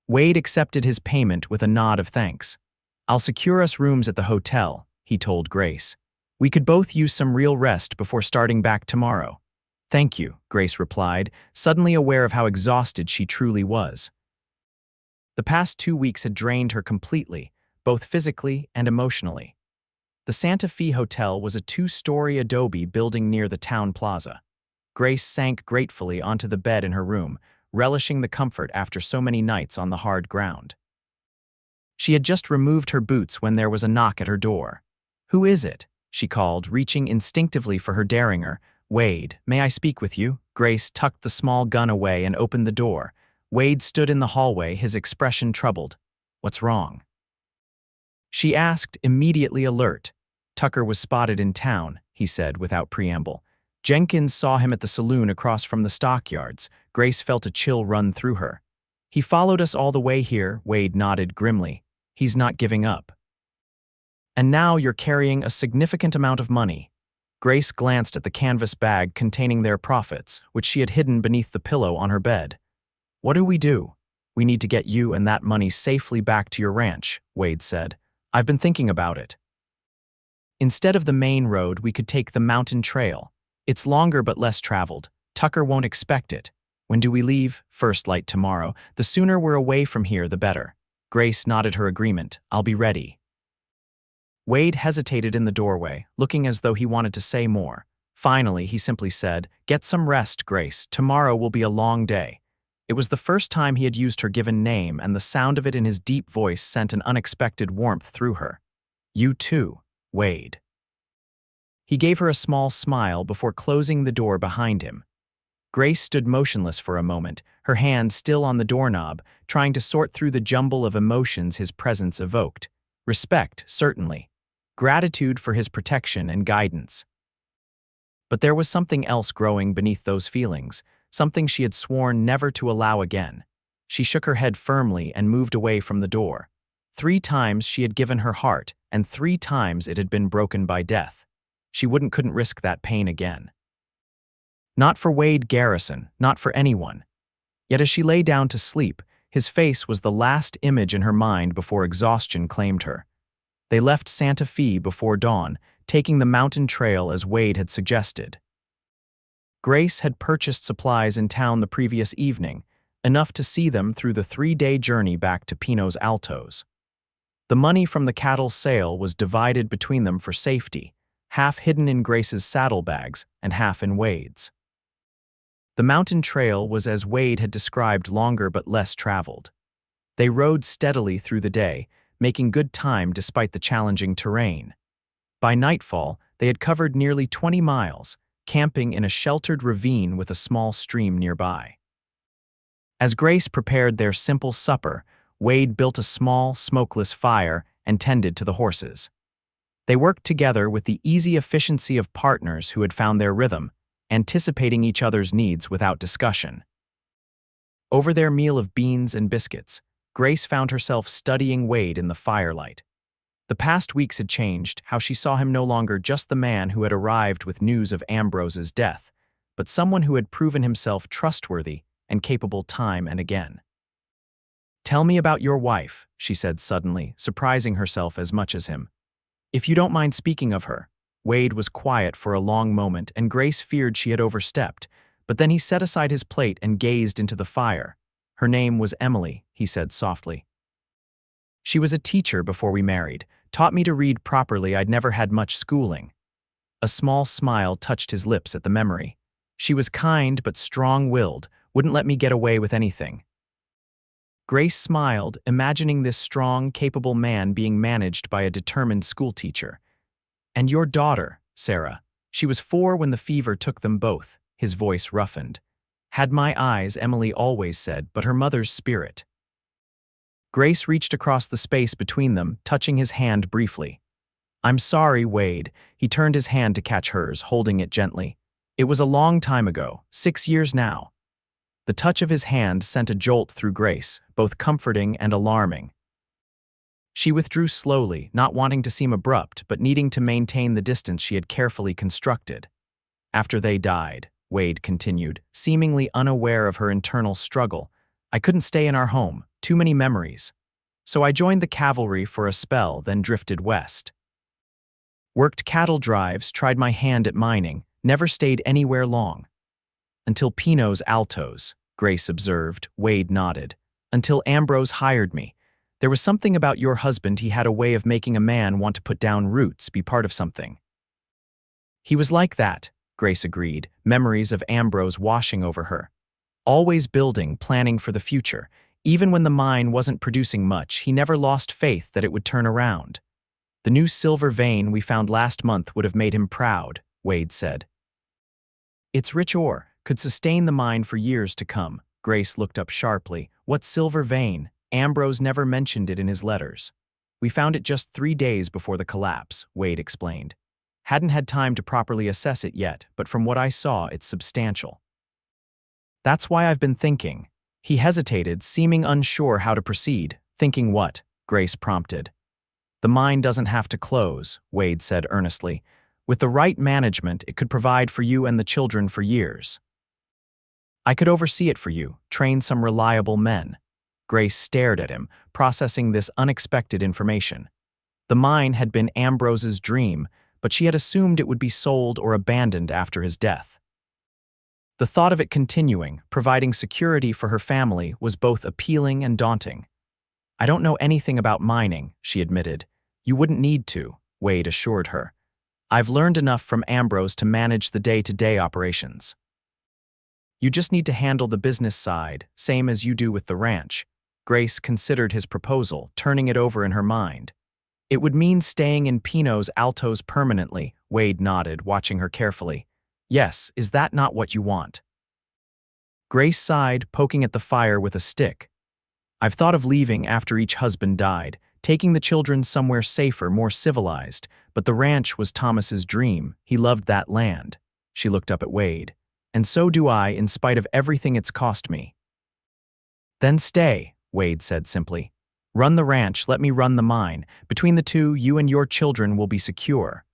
Wade accepted his payment with a nod of thanks. "I'll secure us rooms at the hotel," he told Grace. "We could both use some real rest before starting back tomorrow." "Thank you," Grace replied, suddenly aware of how exhausted she truly was. The past 2 weeks had drained her completely, both physically and emotionally. The Santa Fe Hotel was a 2-story adobe building near the town plaza. Grace sank gratefully onto the bed in her room, relishing the comfort after so many nights on the hard ground. She had just removed her boots when there was a knock at her door. "Who is it?" she called, reaching instinctively for her derringer. "Wade, may I speak with you?" Grace tucked the small gun away and opened the door. Wade stood in the hallway, his expression troubled. "What's wrong?" she asked, immediately alert. "Tucker was spotted in town," he said without preamble. "Jenkins saw him at the saloon across from the stockyards." Grace felt a chill run through her. "He followed us all the way here," Wade nodded grimly. "He's not giving up. And now you're carrying a significant amount of money." Grace glanced at the canvas bag containing their profits, which she had hidden beneath the pillow on her bed. "What do? We need to get you and that money safely back to your ranch," Wade said. "I've been thinking about it. Instead of the main road, we could take the mountain trail. It's longer but less traveled. Tucker won't expect it. When do we leave?" "First light tomorrow. The sooner we're away from here, the better." Grace nodded her agreement. "I'll be ready." Wade hesitated in the doorway, looking as though he wanted to say more. Finally, he simply said, "Get some rest, Grace. Tomorrow will be a long day." It was the first time he had used her given name, and the sound of it in his deep voice sent an unexpected warmth through her. "You too, Wade." He gave her a small smile before closing the door behind him. Grace stood motionless for a moment, her hand still on the doorknob, trying to sort through the jumble of emotions his presence evoked. Respect, certainly. Gratitude for his protection and guidance. But there was something else growing beneath those feelings, something she had sworn never to allow again. She shook her head firmly and moved away from the door. 3 times she had given her heart, and 3 times it had been broken by death. She couldn't risk that pain again. Not for Wade Garrison, not for anyone. Yet as she lay down to sleep, his face was the last image in her mind before exhaustion claimed her. They left Santa Fe before dawn, taking the mountain trail as Wade had suggested. Grace had purchased supplies in town the previous evening, enough to see them through the 3-day journey back to Pinos Altos. The money from the cattle sale was divided between them for safety, half hidden in Grace's saddlebags and half in Wade's. The mountain trail was as Wade had described, longer but less traveled. They rode steadily through the day, making good time despite the challenging terrain. By nightfall, they had covered nearly 20 miles, camping in a sheltered ravine with a small stream nearby. As Grace prepared their simple supper, Wade built a small, smokeless fire and tended to the horses. They worked together with the easy efficiency of partners who had found their rhythm, anticipating each other's needs without discussion. Over their meal of beans and biscuits, Grace found herself studying Wade in the firelight. The past weeks had changed how she saw him, no longer just the man who had arrived with news of Ambrose's death, but someone who had proven himself trustworthy and capable time and again. "Tell me about your wife," she said suddenly, surprising herself as much as him. "If you don't mind speaking of her." Wade was quiet for a long moment, and Grace feared she had overstepped, but then he set aside his plate and gazed into the fire. "Her name was Emily," he said softly. "She was a teacher before we married, taught me to read properly. I'd never had much schooling." A small smile touched his lips at the memory. "She was kind but strong-willed, wouldn't let me get away with anything." Grace smiled, imagining this strong, capable man being managed by a determined schoolteacher. "And your daughter, Sarah, she was 4 when the fever took them both," his voice roughened. "Had my eyes," Emily always said, "but her mother's spirit." Grace reached across the space between them, touching his hand briefly. "I'm sorry, Wade." He turned his hand to catch hers, holding it gently. "It was a long time ago, 6 years now." The touch of his hand sent a jolt through Grace, both comforting and alarming. She withdrew slowly, not wanting to seem abrupt, but needing to maintain the distance she had carefully constructed. After they died, Wade continued, seemingly unaware of her internal struggle, I couldn't stay in our home, too many memories. So I joined the cavalry for a spell, then drifted west. Worked cattle drives, tried my hand at mining, never stayed anywhere long. Until Pinot's Altos, Grace observed. Wade nodded. Until Ambrose hired me. There was something about your husband. He had a way of making a man want to put down roots, be part of something. He was like that, Grace agreed, memories of Ambrose washing over her. Always building, planning for the future. Even when the mine wasn't producing much, he never lost faith that it would turn around. The new silver vein we found last month would have made him proud, Wade said. Its rich ore could sustain the mine for years to come. Grace looked up sharply. What silver vein? Ambrose never mentioned it in his letters. We found it just 3 days before the collapse, Wade explained. Hadn't had time to properly assess it yet, but from what I saw, it's substantial. That's why I've been thinking. He hesitated, seeming unsure how to proceed. Thinking what? Grace prompted. The mine doesn't have to close, Wade said earnestly. With the right management, it could provide for you and the children for years. I could oversee it for you, train some reliable men. Grace stared at him, processing this unexpected information. The mine had been Ambrose's dream, but she had assumed it would be sold or abandoned after his death. The thought of it continuing, providing security for her family, was both appealing and daunting. I don't know anything about mining, she admitted. You wouldn't need to, Wade assured her. I've learned enough from Ambrose to manage the day-to-day operations. You just need to handle the business side, same as you do with the ranch. Grace considered his proposal, turning it over in her mind. It would mean staying in Pinot's Altos permanently, Wade nodded, watching her carefully. Yes, is that not what you want? Grace sighed, poking at the fire with a stick. I've thought of leaving after each husband died, taking the children somewhere safer, more civilized, but the ranch was Thomas's dream. He loved that land. She looked up at Wade. And so do I, in spite of everything it's cost me. Then stay, Wade said simply. Run the ranch, let me run the mine. Between the two, you and your children will be secure.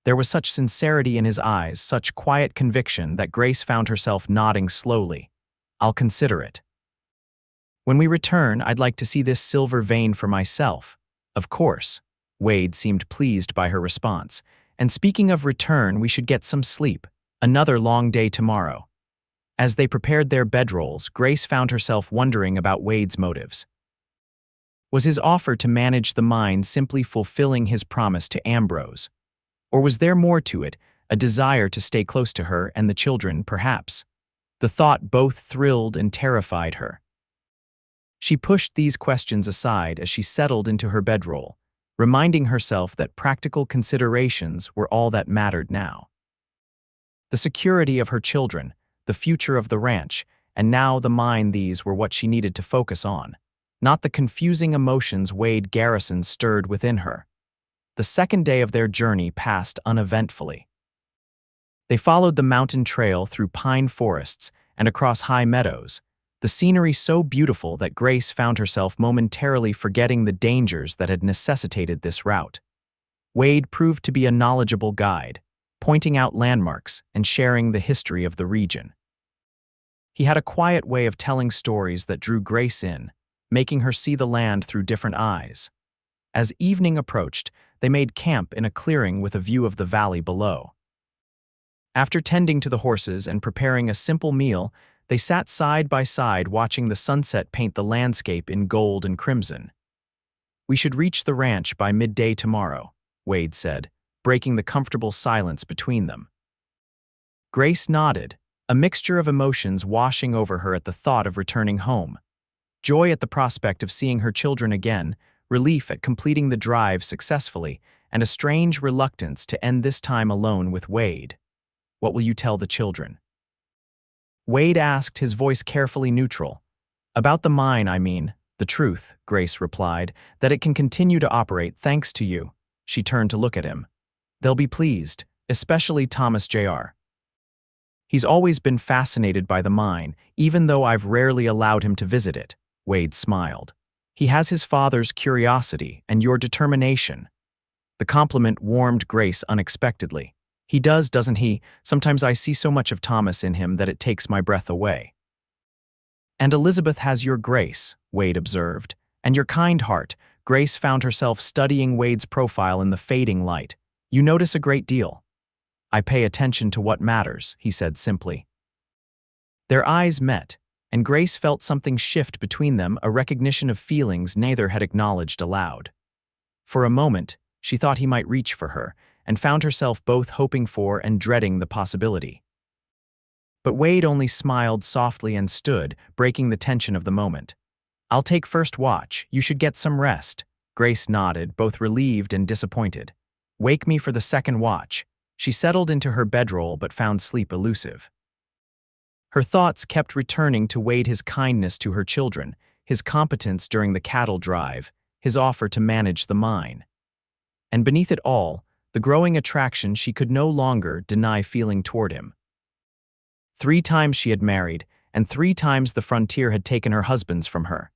There was such sincerity in his eyes, such quiet conviction, that Grace found herself nodding slowly. I'll consider it. When we return, I'd like to see this silver vein for myself. Of course. Wade seemed pleased by her response. And speaking of return, we should get some sleep. Another long day tomorrow. As they prepared their bedrolls, Grace found herself wondering about Wade's motives. Was his offer to manage the mine simply fulfilling his promise to Ambrose? Or was there more to it, a desire to stay close to her and the children, perhaps? The thought both thrilled and terrified her. She pushed these questions aside as she settled into her bedroll, reminding herself that practical considerations were all that mattered now. The security of her children, the future of the ranch, and now the mine, these were what she needed to focus on, not the confusing emotions Wade Garrison stirred within her. The second day of their journey passed uneventfully. They followed the mountain trail through pine forests and across high meadows, the scenery so beautiful that Grace found herself momentarily forgetting the dangers that had necessitated this route. Wade proved to be a knowledgeable guide, pointing out landmarks and sharing the history of the region. He had a quiet way of telling stories that drew Grace in, making her see the land through different eyes. As evening approached, they made camp in a clearing with a view of the valley below. After tending to the horses and preparing a simple meal, they sat side by side watching the sunset paint the landscape in gold and crimson. We should reach the ranch by midday tomorrow, Wade said, breaking the comfortable silence between them. Grace nodded, a mixture of emotions washing over her at the thought of returning home. Joy at the prospect of seeing her children again, relief at completing the drive successfully, and a strange reluctance to end this time alone with Wade. What will you tell the children? Wade asked, his voice carefully neutral. About the mine, I mean. The truth, Grace replied, that it can continue to operate thanks to you. She turned to look at him. They'll be pleased, especially Thomas Jr. He's always been fascinated by the mine, even though I've rarely allowed him to visit it, Wade smiled. He has his father's curiosity and your determination. The compliment warmed Grace unexpectedly. He does, doesn't he? Sometimes I see so much of Thomas in him that it takes my breath away. And Elizabeth has your grace, Wade observed, and your kind heart. Grace found herself studying Wade's profile in the fading light. You notice a great deal. I pay attention to what matters, he said simply. Their eyes met, and Grace felt something shift between them, a recognition of feelings neither had acknowledged aloud. For a moment, she thought he might reach for her, and found herself both hoping for and dreading the possibility. But Wade only smiled softly and stood, breaking the tension of the moment. I'll take first watch. You should get some rest. Grace nodded, both relieved and disappointed. Wake me for the second watch. She settled into her bedroll but found sleep elusive. Her thoughts kept returning to Wade, his kindness to her children, his competence during the cattle drive, his offer to manage the mine. And beneath it all, the growing attraction she could no longer deny feeling toward him. 3 times she had married, and 3 times the frontier had taken her husbands from her.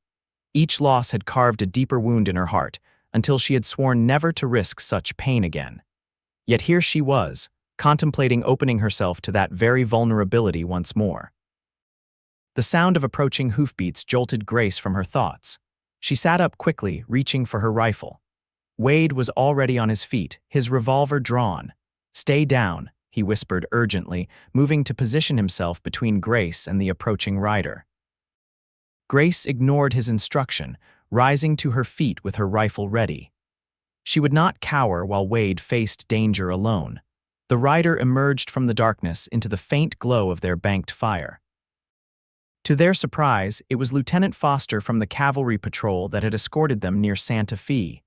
Each loss had carved a deeper wound in her heart, until she had sworn never to risk such pain again. Yet here she was, contemplating opening herself to that very vulnerability once more. The sound of approaching hoofbeats jolted Grace from her thoughts. She sat up quickly, reaching for her rifle. Wade was already on his feet, his revolver drawn. Stay down, he whispered urgently, moving to position himself between Grace and the approaching rider. Grace ignored his instruction, rising to her feet with her rifle ready. She would not cower while Wade faced danger alone. The rider emerged from the darkness into the faint glow of their banked fire. To their surprise, it was Lieutenant Foster from the cavalry patrol that had escorted them near Santa Fe.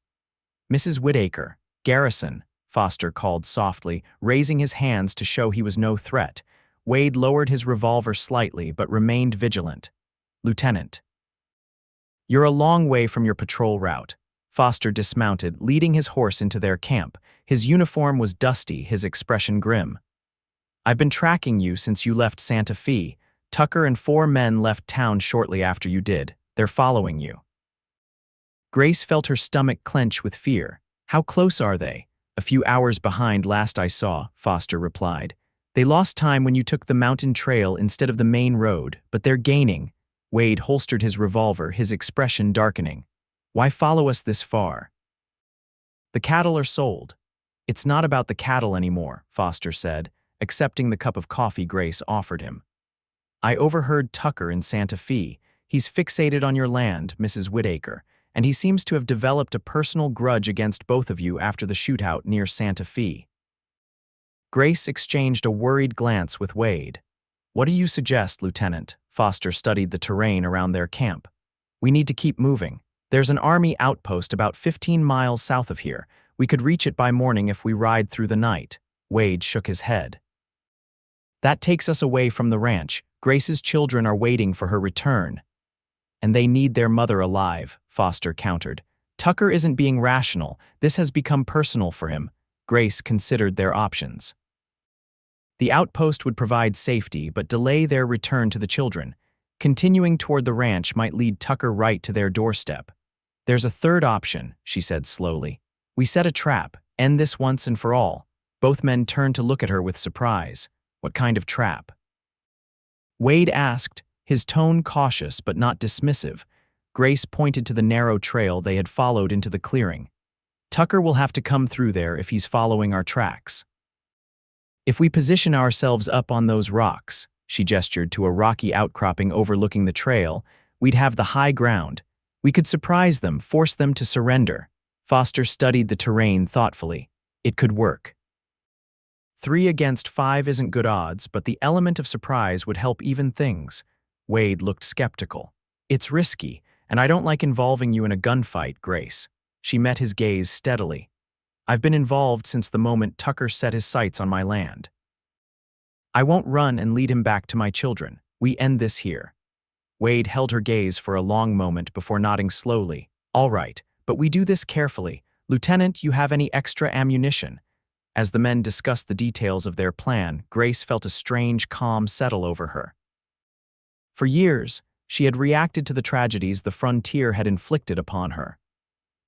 Mrs. Whitaker, Garrison, Foster called softly, raising his hands to show he was no threat. Wade lowered his revolver slightly but remained vigilant. Lieutenant. You're a long way from your patrol route. Foster dismounted, leading his horse into their camp. His uniform was dusty, his expression grim. I've been tracking you since you left Santa Fe. Tucker and 4 men left town shortly after you did. They're following you. Grace felt her stomach clench with fear. How close are they? A few hours behind last I saw, Foster replied. They lost time when you took the mountain trail instead of the main road, but they're gaining. Wade holstered his revolver, his expression darkening. Why follow us this far? The cattle are sold. It's not about the cattle anymore, Foster said, accepting the cup of coffee Grace offered him. I overheard Tucker in Santa Fe. He's fixated on your land, Mrs. Whitaker, and he seems to have developed a personal grudge against both of you after the shootout near Santa Fe. Grace exchanged a worried glance with Wade. What do you suggest, Lieutenant? Foster studied the terrain around their camp. We need to keep moving. There's an army outpost about 15 miles south of here. We could reach it by morning if we ride through the night. Wade shook his head. That takes us away from the ranch. Grace's children are waiting for her return. And they need their mother alive, Foster countered. Tucker isn't being rational. This has become personal for him. Grace considered their options. The outpost would provide safety but delay their return to the children. Continuing toward the ranch might lead Tucker right to their doorstep. There's a third option, she said slowly. We set a trap, end this once and for all. Both men turned to look at her with surprise. What kind of trap? Wade asked, his tone cautious but not dismissive. Grace pointed to the narrow trail they had followed into the clearing. Tucker will have to come through there if he's following our tracks. If we position ourselves up on those rocks, she gestured to a rocky outcropping overlooking the trail, we'd have the high ground. We could surprise them, force them to surrender. Foster studied the terrain thoughtfully. It could work. 3 against 5 isn't good odds, but the element of surprise would help even things. Wade looked skeptical. It's risky, and I don't like involving you in a gunfight, Grace. She met his gaze steadily. I've been involved since the moment Tucker set his sights on my land. I won't run and lead him back to my children. We end this here. Wade held her gaze for a long moment before nodding slowly. All right, but we do this carefully. Lieutenant, you have any extra ammunition? As the men discussed the details of their plan, Grace felt a strange calm settle over her. For years, She had reacted to the tragedies the frontier had inflicted upon her.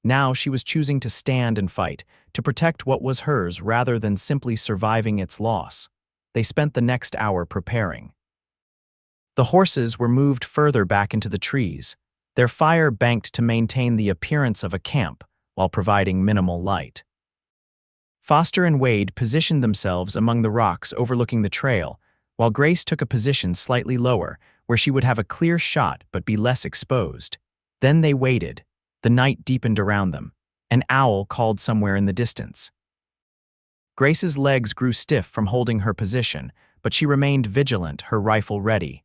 Now she was choosing to stand and fight, to protect what was hers rather than simply surviving its loss. They spent the next hour preparing. The horses were moved further back into the trees, their fire banked to maintain the appearance of a camp while providing minimal light. Foster and Wade positioned themselves among the rocks overlooking the trail, while Grace took a position slightly lower, where she would have a clear shot but be less exposed. Then they waited. The night deepened around them. An owl called somewhere in the distance. Grace's legs grew stiff from holding her position, but she remained vigilant, her rifle ready.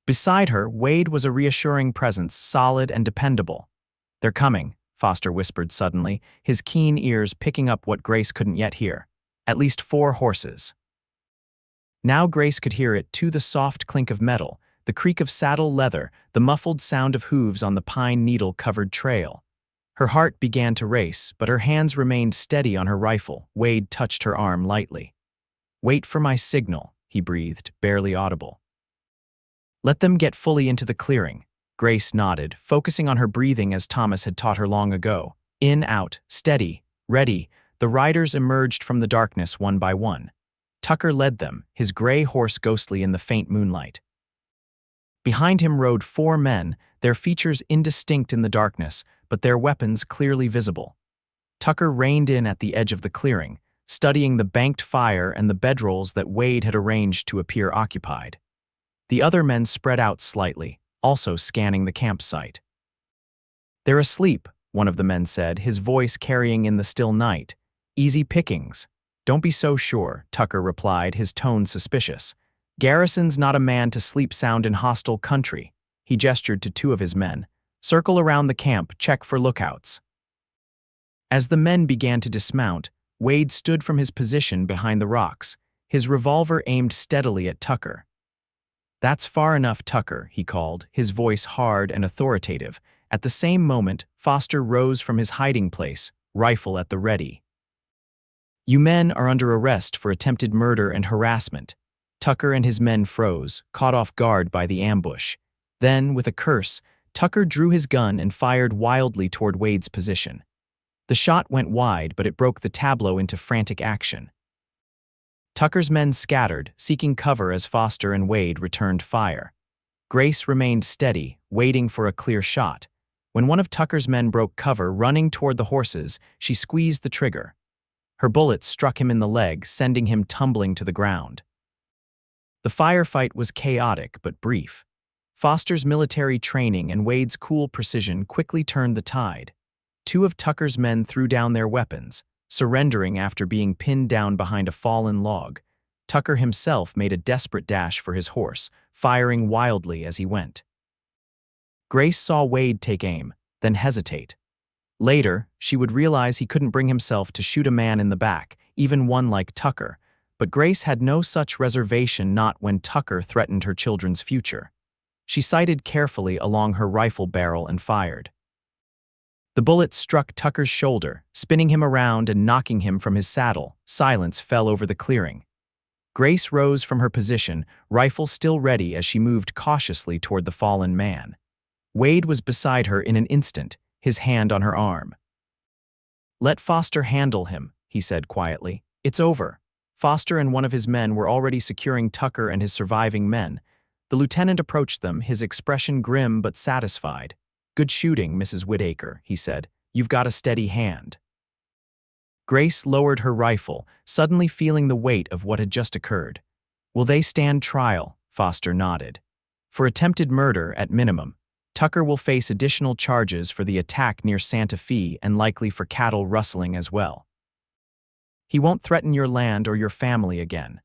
Beside her, Wade was a reassuring presence, solid and dependable. "They're coming," Foster whispered suddenly, his keen ears picking up what Grace couldn't yet hear. "At least 4 horses." Now Grace could hear it too, the soft clink of metal, the creak of saddle leather, the muffled sound of hooves on the pine needle-covered trail. Her heart began to race, but her hands remained steady on her rifle. Wade touched her arm lightly. "Wait for my signal," he breathed, barely audible. "Let them get fully into the clearing." Grace nodded, focusing on her breathing as Thomas had taught her long ago. In, out, steady, ready, the riders emerged from the darkness one by one. Tucker led them, his gray horse ghostly in the faint moonlight. Behind him rode 4 men, their features indistinct in the darkness, but their weapons clearly visible. Tucker reined in at the edge of the clearing, studying the banked fire and the bedrolls that Wade had arranged to appear occupied. The other men spread out slightly, also scanning the campsite. "They're asleep," one of the men said, his voice carrying in the still night. "Easy pickings." "Don't be so sure," Tucker replied, his tone suspicious. "Garrison's not a man to sleep sound in hostile country." He gestured to 2 of his men. "Circle around the camp, check for lookouts." As the men began to dismount, Wade stood from his position behind the rocks, his revolver aimed steadily at Tucker. "That's far enough, Tucker," he called, his voice hard and authoritative. At the same moment, Foster rose from his hiding place, rifle at the ready. "You men are under arrest for attempted murder and harassment." Tucker and his men froze, caught off guard by the ambush. Then, with a curse, Tucker drew his gun and fired wildly toward Wade's position. The shot went wide, but it broke the tableau into frantic action. Tucker's men scattered, seeking cover as Foster and Wade returned fire. Grace remained steady, waiting for a clear shot. When one of Tucker's men broke cover, running toward the horses, she squeezed the trigger. Her bullet struck him in the leg, sending him tumbling to the ground. The firefight was chaotic but brief. Foster's military training and Wade's cool precision quickly turned the tide. 2 of Tucker's men threw down their weapons, surrendering after being pinned down behind a fallen log. Tucker himself made a desperate dash for his horse, firing wildly as he went. Grace saw Wade take aim, then hesitate. Later, she would realize he couldn't bring himself to shoot a man in the back, even one like Tucker, but Grace had no such reservation, not when Tucker threatened her children's future. She sighted carefully along her rifle barrel and fired. The bullet struck Tucker's shoulder, spinning him around and knocking him from his saddle. Silence fell over the clearing. Grace rose from her position, rifle still ready as she moved cautiously toward the fallen man. Wade was beside her in an instant, his hand on her arm. "Let Foster handle him," he said quietly. "It's over." Foster and one of his men were already securing Tucker and his surviving men. The lieutenant approached them, his expression grim but satisfied. "Good shooting, Mrs. Whitaker," he said. "You've got a steady hand." Grace lowered her rifle, suddenly feeling the weight of what had just occurred. "Will they stand trial?" Foster nodded. "For attempted murder, at minimum. Tucker will face additional charges for the attack near Santa Fe and likely for cattle rustling as well. He won't threaten your land or your family again."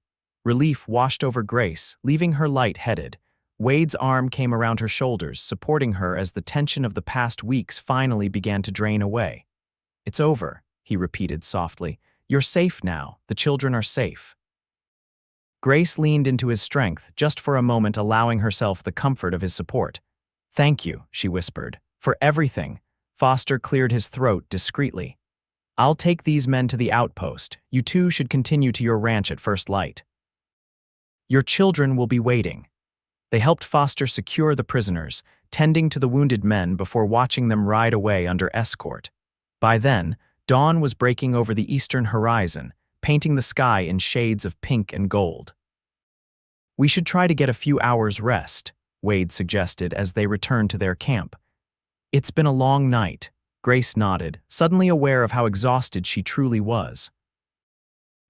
Relief washed over Grace, leaving her light-headed. Wade's arm came around her shoulders, supporting her as the tension of the past weeks finally began to drain away. "It's over," he repeated softly. "You're safe now. The children are safe." Grace leaned into his strength, just for a moment allowing herself the comfort of his support. "Thank you," she whispered, "for everything." Foster cleared his throat discreetly. "I'll take these men to the outpost. You 2 should continue to your ranch at first light. Your children will be waiting." They helped Foster secure the prisoners, tending to the wounded men before watching them ride away under escort. By then, dawn was breaking over the eastern horizon, painting the sky in shades of pink and gold. "We should try to get a few hours' rest," Wade suggested as they returned to their camp. "It's been a long night," Grace nodded, suddenly aware of how exhausted she truly was.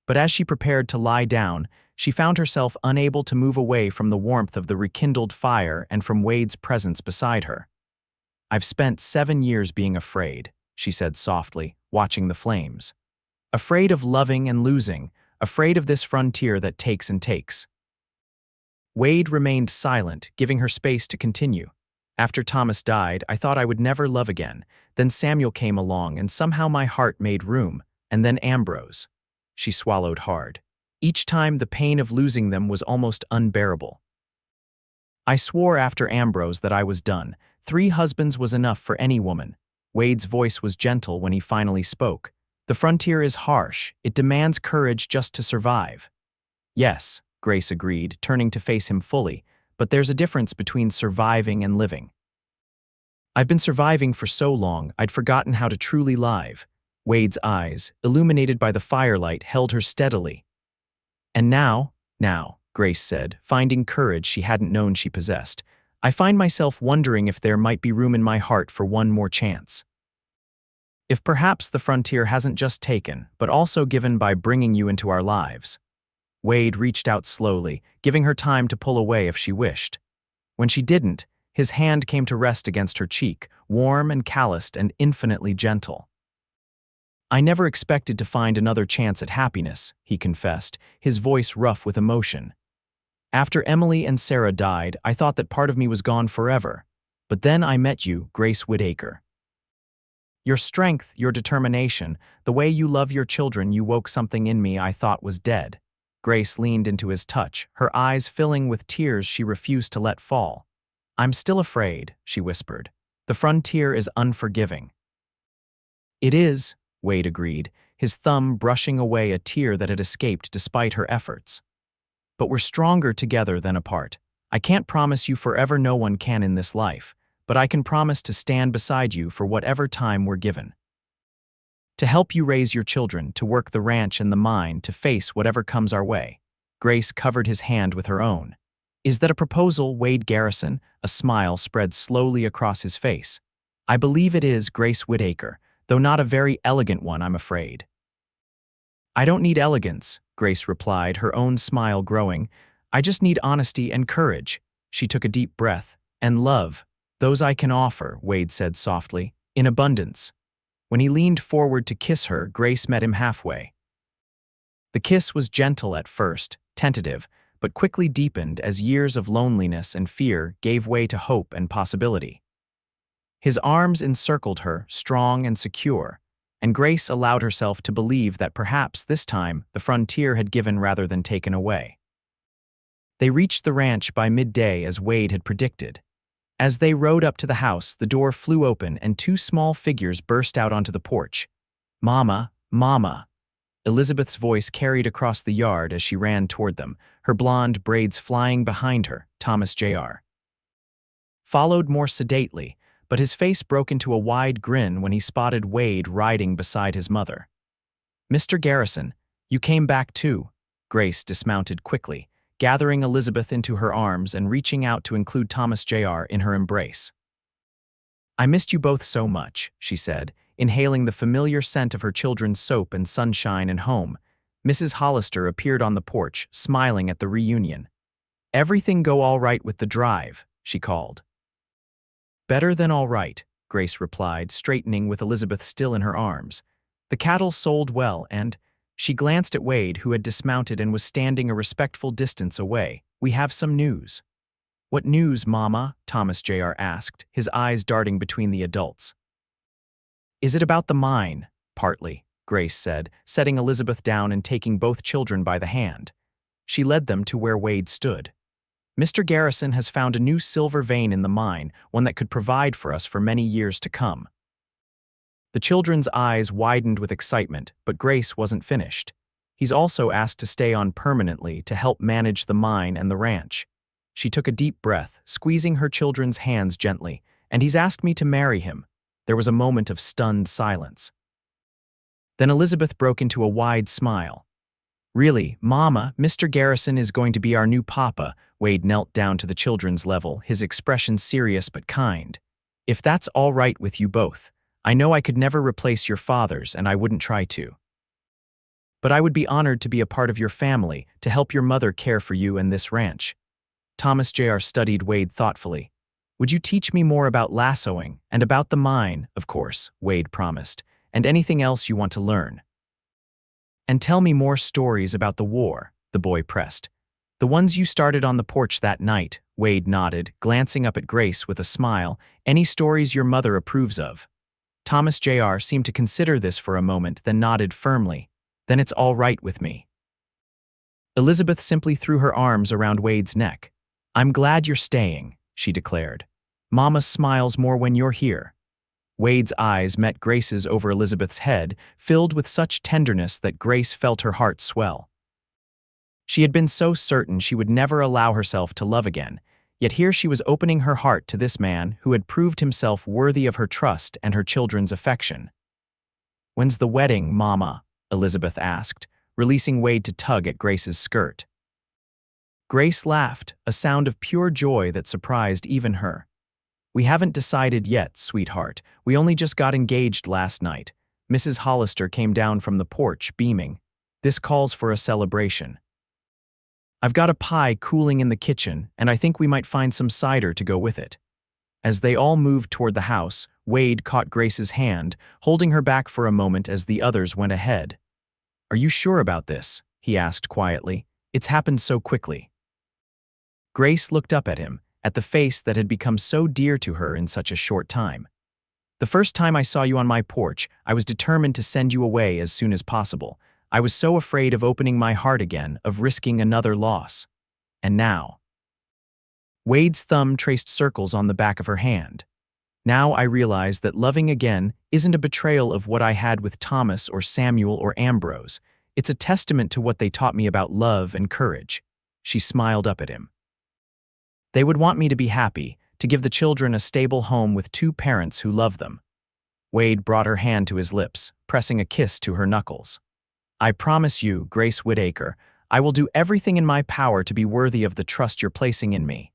But as she prepared to lie down, she found herself unable to move away from the warmth of the rekindled fire and from Wade's presence beside her. "I've spent 7 years being afraid," she said softly, watching the flames. "Afraid of loving and losing, afraid of this frontier that takes and takes." Wade remained silent, giving her space to continue. "After Thomas died, I thought I would never love again. Then Samuel came along, and somehow my heart made room. And then Ambrose." She swallowed hard. Each time the pain of losing them was almost unbearable. "I swore after Ambrose that I was done. 3 husbands was enough for any woman." Wade's voice was gentle when he finally spoke. "The frontier is harsh. It demands courage just to survive." "Yes," Grace agreed, turning to face him fully, "but there's a difference between surviving and living." "I've been surviving for so long, I'd forgotten how to truly live." Wade's eyes, illuminated by the firelight, held her steadily. "And now, Grace said, finding courage she hadn't known she possessed, "I find myself wondering if there might be room in my heart for one more chance. If perhaps the frontier hasn't just taken, but also given by bringing you into our lives." Wade reached out slowly, giving her time to pull away if she wished. When she didn't, his hand came to rest against her cheek, warm and calloused and infinitely gentle. "I never expected to find another chance at happiness," he confessed, his voice rough with emotion. "After Emily and Sarah died, I thought that part of me was gone forever. But then I met you, Grace Whitaker. Your strength, your determination, the way you love your children, you woke something in me I thought was dead." Grace leaned into his touch, her eyes filling with tears she refused to let fall. "I'm still afraid," she whispered. "The frontier is unforgiving." "It is," Wade agreed, his thumb brushing away a tear that had escaped despite her efforts. "But we're stronger together than apart. I can't promise you forever, no one can in this life, but I can promise to stand beside you for whatever time we're given. To help you raise your children, to work the ranch and the mine, to face whatever comes our way." Grace covered his hand with her own. "Is that a proposal, Wade Garrison?" A smile spread slowly across his face. "I believe it is, Grace Whitaker, though not a very elegant one, I'm afraid." "I don't need elegance," Grace replied, her own smile growing. "I just need honesty and courage." She took a deep breath. "And love. Those I can offer," Wade said softly, "in abundance." When he leaned forward to kiss her, Grace met him halfway. The kiss was gentle at first, tentative, but quickly deepened as years of loneliness and fear gave way to hope and possibility. His arms encircled her, strong and secure, and Grace allowed herself to believe that perhaps this time the frontier had given rather than taken away. They reached the ranch by midday as Wade had predicted. As they rode up to the house, the door flew open and 2 small figures burst out onto the porch. "Mama, Mama." Elizabeth's voice carried across the yard as she ran toward them, her blonde braids flying behind her. Thomas Jr. followed more sedately, but his face broke into a wide grin when he spotted Wade riding beside his mother. "Mr. Garrison, you came back too." Grace dismounted quickly, gathering Elizabeth into her arms and reaching out to include Thomas Jr. in her embrace. "I missed you both so much," she said, inhaling the familiar scent of her children's soap and sunshine and home. Mrs. Hollister appeared on the porch, smiling at the reunion. "Everything go all right with the drive?" she called. "Better than all right," Grace replied, straightening with Elizabeth still in her arms. "The cattle sold well and—" She glanced at Wade, who had dismounted and was standing a respectful distance away. "We have some news." "What news, Mama?" Thomas Jr. asked, his eyes darting between the adults. "Is it about the mine?" "Partly," Grace said, setting Elizabeth down and taking both children by the hand. She led them to where Wade stood. "Mr. Garrison has found a new silver vein in the mine, one that could provide for us for many years to come." The children's eyes widened with excitement, but Grace wasn't finished. "He's also asked to stay on permanently to help manage the mine and the ranch." She took a deep breath, squeezing her children's hands gently, and he's asked me to marry him. There was a moment of stunned silence. Then Elizabeth broke into a wide smile. Really, Mama, Mr. Garrison is going to be our new papa. Wade knelt down to the children's level, his expression serious but kind. If that's all right with you both, I know I could never replace your fathers and I wouldn't try to. But I would be honored to be a part of your family, to help your mother care for you and this ranch. Thomas Jr. studied Wade thoughtfully. Would you teach me more about lassoing, and about the mine, of course, Wade promised, and anything else you want to learn? And tell me more stories about the war, the boy pressed. The ones you started on the porch that night, Wade nodded, glancing up at Grace with a smile. Any stories your mother approves of? Thomas Jr. seemed to consider this for a moment, then nodded firmly. Then it's all right with me. Elizabeth simply threw her arms around Wade's neck. I'm glad you're staying, she declared. Mama smiles more when you're here. Wade's eyes met Grace's over Elizabeth's head, filled with such tenderness that Grace felt her heart swell. She had been so certain she would never allow herself to love again, yet here she was opening her heart to this man who had proved himself worthy of her trust and her children's affection. When's the wedding, Mama? Elizabeth asked, releasing Wade to tug at Grace's skirt. Grace laughed, a sound of pure joy that surprised even her. We haven't decided yet, sweetheart. We only just got engaged last night. Mrs. Hollister came down from the porch, beaming. This calls for a celebration. I've got a pie cooling in the kitchen, and I think we might find some cider to go with it. As they all moved toward the house, Wade caught Grace's hand, holding her back for a moment as the others went ahead. Are you sure about this? He asked quietly. It's happened so quickly. Grace looked up at him, at the face that had become so dear to her in such a short time. The first time I saw you on my porch, I was determined to send you away as soon as possible. I was so afraid of opening my heart again, of risking another loss. And now. Wade's thumb traced circles on the back of her hand. Now I realize that loving again isn't a betrayal of what I had with Thomas or Samuel or Ambrose. It's a testament to what they taught me about love and courage. She smiled up at him. They would want me to be happy, to give the children a stable home with two parents who love them. Wade brought her hand to his lips, pressing a kiss to her knuckles. I promise you, Grace Whitaker, I will do everything in my power to be worthy of the trust you're placing in me.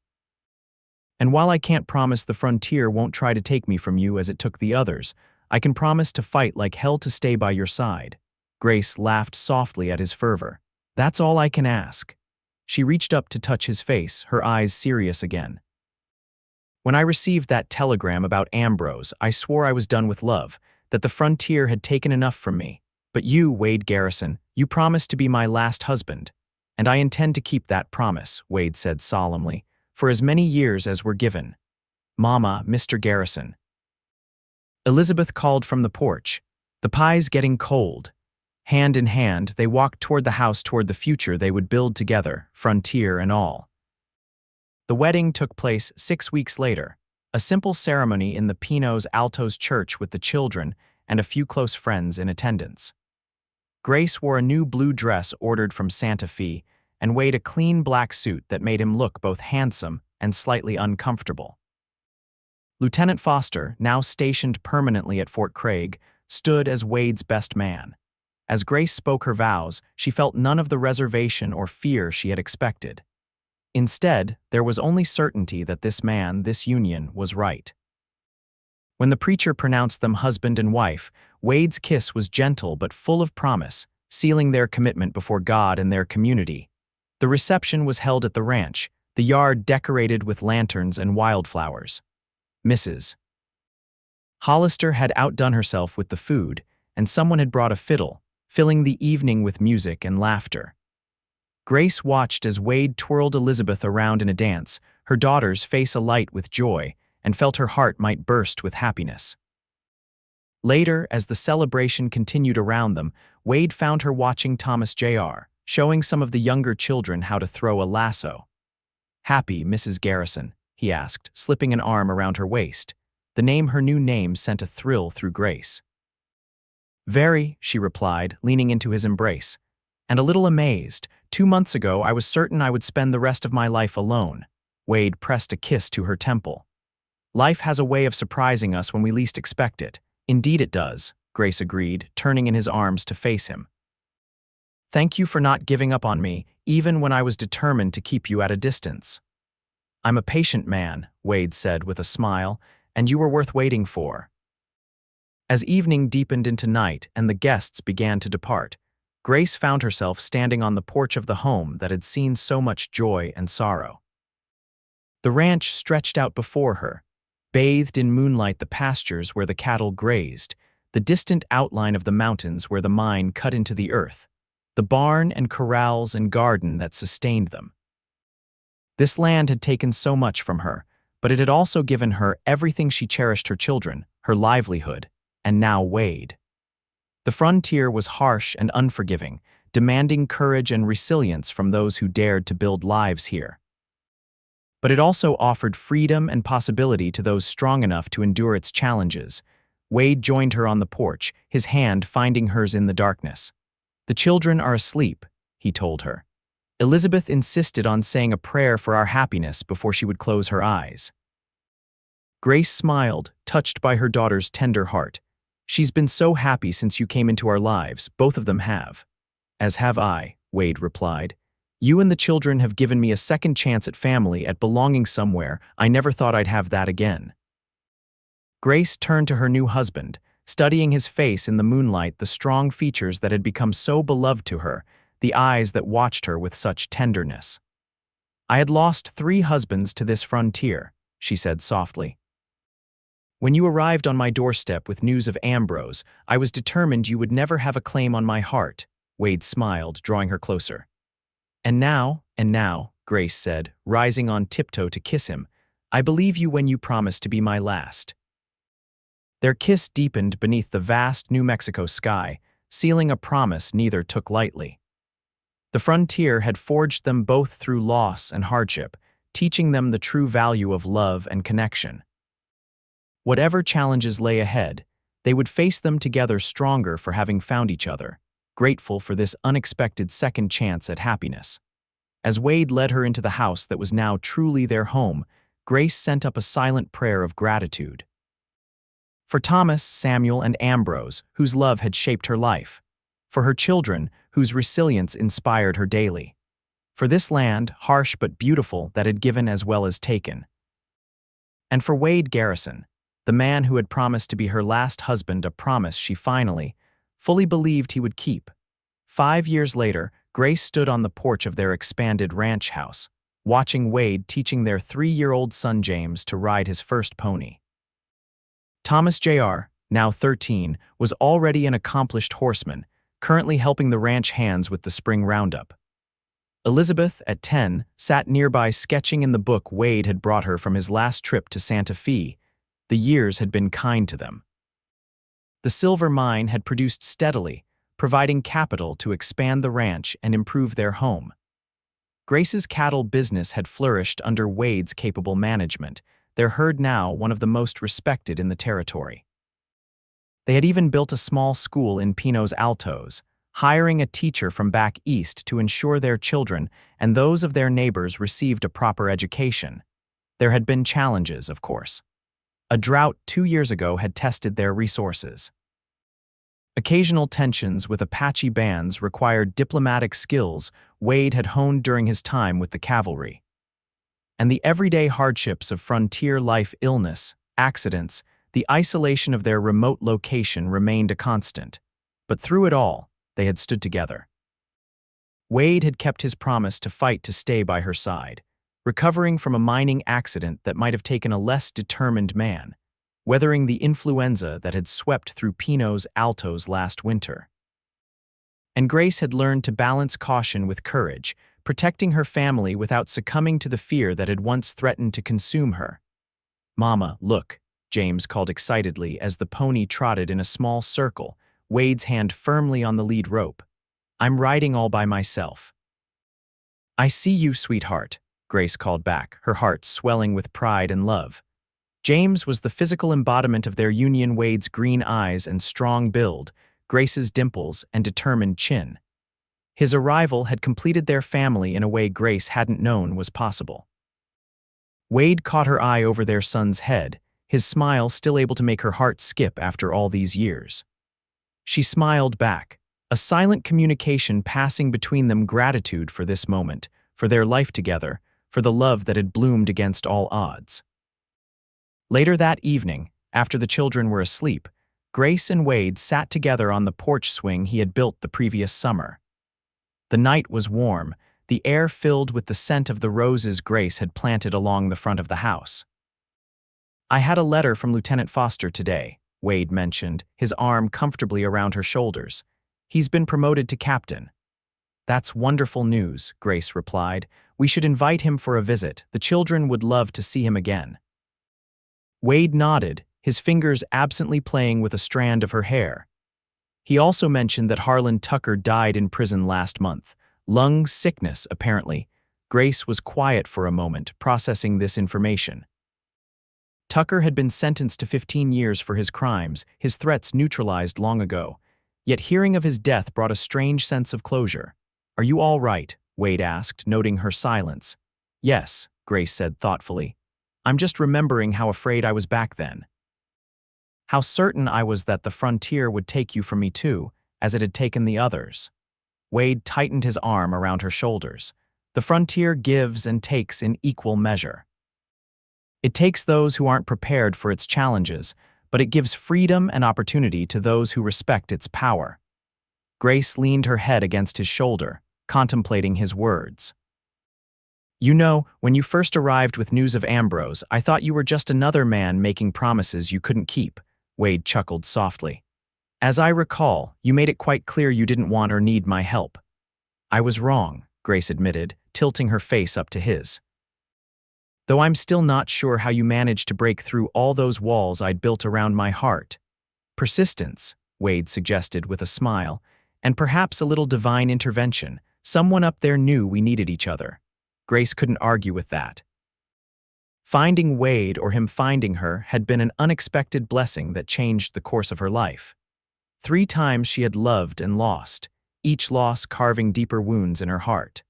And while I can't promise the frontier won't try to take me from you as it took the others, I can promise to fight like hell to stay by your side. Grace laughed softly at his fervor. That's all I can ask. She reached up to touch his face, her eyes serious again. When I received that telegram about Ambrose, I swore I was done with love, that the frontier had taken enough from me. But you, Wade Garrison, you promised to be my last husband. And I intend to keep that promise, Wade said solemnly, for as many years as were given. Mama, Mr. Garrison. Elizabeth called from the porch. The pie's getting cold. Hand in hand, they walked toward the house, toward the future they would build together, frontier and all. The wedding took place 6 weeks later, a simple ceremony in the Pinos Altos church with the children and a few close friends in attendance. Grace wore a new blue dress ordered from Santa Fe and Wade a clean black suit that made him look both handsome and slightly uncomfortable. Lieutenant Foster, now stationed permanently at Fort Craig, stood as Wade's best man. As Grace spoke her vows, she felt none of the reservation or fear she had expected. Instead, there was only certainty that this man, this union, was right. When the preacher pronounced them husband and wife, Wade's kiss was gentle but full of promise, sealing their commitment before God and their community. The reception was held at the ranch, the yard decorated with lanterns and wildflowers. Mrs. Hollister had outdone herself with the food, and someone had brought a fiddle, filling the evening with music and laughter. Grace watched as Wade twirled Elizabeth around in a dance, her daughter's face alight with joy, and felt her heart might burst with happiness. Later, as the celebration continued around them, Wade found her watching Thomas Jr., showing some of the younger children how to throw a lasso. Happy, Mrs. Garrison? He asked, slipping an arm around her waist. The name, her new name, sent a thrill through Grace. Very, she replied, leaning into his embrace. And a little amazed. 2 months ago, I was certain I would spend the rest of my life alone. Wade pressed a kiss to her temple. Life has a way of surprising us when we least expect it. Indeed it does, Grace agreed, turning in his arms to face him. Thank you for not giving up on me, even when I was determined to keep you at a distance. I'm a patient man, Wade said with a smile, and you were worth waiting for. As evening deepened into night and the guests began to depart, Grace found herself standing on the porch of the home that had seen so much joy and sorrow. The ranch stretched out before her, bathed in moonlight, the pastures where the cattle grazed, the distant outline of the mountains where the mine cut into the earth, the barn and corrals and garden that sustained them. This land had taken so much from her, but it had also given her everything she cherished: her children, her livelihood, and now Wade. The frontier was harsh and unforgiving, demanding courage and resilience from those who dared to build lives here. But it also offered freedom and possibility to those strong enough to endure its challenges. Wade joined her on the porch, his hand finding hers in the darkness. The children are asleep, he told her. Elizabeth insisted on saying a prayer for our happiness before she would close her eyes. Grace smiled, touched by her daughter's tender heart. She's been so happy since you came into our lives, both of them have. As have I, Wade replied. You and the children have given me a second chance at family, at belonging somewhere. I never thought I'd have that again. Grace turned to her new husband, studying his face in the moonlight, the strong features that had become so beloved to her, the eyes that watched her with such tenderness. I had lost 3 husbands to this frontier, she said softly. When you arrived on my doorstep with news of Ambrose, I was determined you would never have a claim on my heart. Wade smiled, drawing her closer. And now, Grace said, rising on tiptoe to kiss him, I believe you when you promised to be my last. Their kiss deepened beneath the vast New Mexico sky, sealing a promise neither took lightly. The frontier had forged them both through loss and hardship, teaching them the true value of love and connection. Whatever challenges lay ahead, they would face them together, stronger for having found each other, grateful for this unexpected second chance at happiness. As Wade led her into the house that was now truly their home, Grace sent up a silent prayer of gratitude. For Thomas, Samuel, and Ambrose, whose love had shaped her life. For her children, whose resilience inspired her daily. For this land, harsh but beautiful, that had given as well as taken. And for Wade Garrison, the man who had promised to be her last husband, a promise she finally, fully believed he would keep. 5 years later, Grace stood on the porch of their expanded ranch house, watching Wade teaching their 3-year-old son James to ride his first pony. Thomas Jr., now 13, was already an accomplished horseman, currently helping the ranch hands with the spring roundup. Elizabeth, at 10, sat nearby sketching in the book Wade had brought her from his last trip to Santa Fe. The years had been kind to them. The silver mine had produced steadily, providing capital to expand the ranch and improve their home. Grace's cattle business had flourished under Wade's capable management, their herd now one of the most respected in the territory. They had even built a small school in Pinos Altos, hiring a teacher from back east to ensure their children and those of their neighbors received a proper education. There had been challenges, of course. A drought 2 years ago had tested their resources. Occasional tensions with Apache bands required diplomatic skills Wade had honed during his time with the cavalry. And the everyday hardships of frontier life, illness, accidents, the isolation of their remote location remained a constant. But through it all, they had stood together. Wade had kept his promise to fight to stay by her side, recovering from a mining accident that might have taken a less determined man, weathering the influenza that had swept through Pinos Altos last winter. And Grace had learned to balance caution with courage, protecting her family without succumbing to the fear that had once threatened to consume her. "Mama, look," James called excitedly as the pony trotted in a small circle, Wade's hand firmly on the lead rope. "I'm riding all by myself." "I see you, sweetheart," Grace called back, her heart swelling with pride and love. James was the physical embodiment of their union, Wade's green eyes and strong build, Grace's dimples and determined chin. His arrival had completed their family in a way Grace hadn't known was possible. Wade caught her eye over their son's head, his smile still able to make her heart skip after all these years. She smiled back, a silent communication passing between them, gratitude for this moment, for their life together, for the love that had bloomed against all odds. Later that evening, after the children were asleep, Grace and Wade sat together on the porch swing he had built the previous summer. The night was warm, the air filled with the scent of the roses Grace had planted along the front of the house. "I had a letter from Lieutenant Foster today," Wade mentioned, his arm comfortably around her shoulders. "He's been promoted to captain." "That's wonderful news," Grace replied. "We should invite him for a visit. The children would love to see him again." Wade nodded, his fingers absently playing with a strand of her hair. He also mentioned that Harlan Tucker died in prison last month. Lung sickness, apparently. Grace was quiet for a moment, processing this information. Tucker had been sentenced to 15 years for his crimes, his threats neutralized long ago. Yet hearing of his death brought a strange sense of closure. "Are you all right?" Wade asked, noting her silence. "Yes," Grace said thoughtfully. "I'm just remembering how afraid I was back then. How certain I was that the frontier would take you from me too, as it had taken the others." Wade tightened his arm around her shoulders. "The frontier gives and takes in equal measure. It takes those who aren't prepared for its challenges, but it gives freedom and opportunity to those who respect its power." Grace leaned her head against his shoulder, contemplating his words. "You know, when you first arrived with news of Ambrose, I thought you were just another man making promises you couldn't keep," Wade chuckled softly. "As I recall, you made it quite clear you didn't want or need my help." "I was wrong," Grace admitted, tilting her face up to his. "Though I'm still not sure how you managed to break through all those walls I'd built around my heart." "Persistence," Wade suggested with a smile, "and perhaps a little divine intervention. Someone up there knew we needed each other." Grace couldn't argue with that. Finding Wade or him finding her had been an unexpected blessing that changed the course of her life. 3 times she had loved and lost, each loss carving deeper wounds in her heart.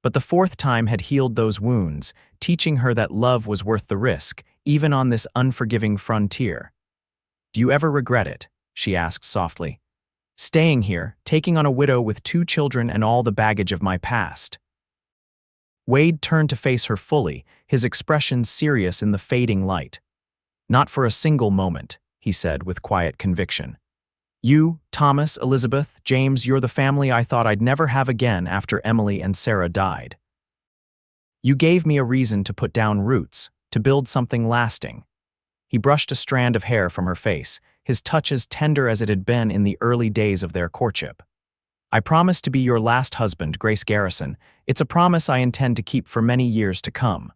But the 4th time had healed those wounds, teaching her that love was worth the risk, even on this unforgiving frontier. "Do you ever regret it?" she asked softly. "Staying here, taking on a widow with 2 children and all the baggage of my past." Wade turned to face her fully, his expression serious in the fading light. "Not for a single moment," he said with quiet conviction. "You, Thomas, Elizabeth, James, you're the family I thought I'd never have again after Emily and Sarah died. You gave me a reason to put down roots, to build something lasting." He brushed a strand of hair from her face, his touch as tender as it had been in the early days of their courtship. "I promise to be your last husband, Grace Garrison. It's a promise I intend to keep for many years to come."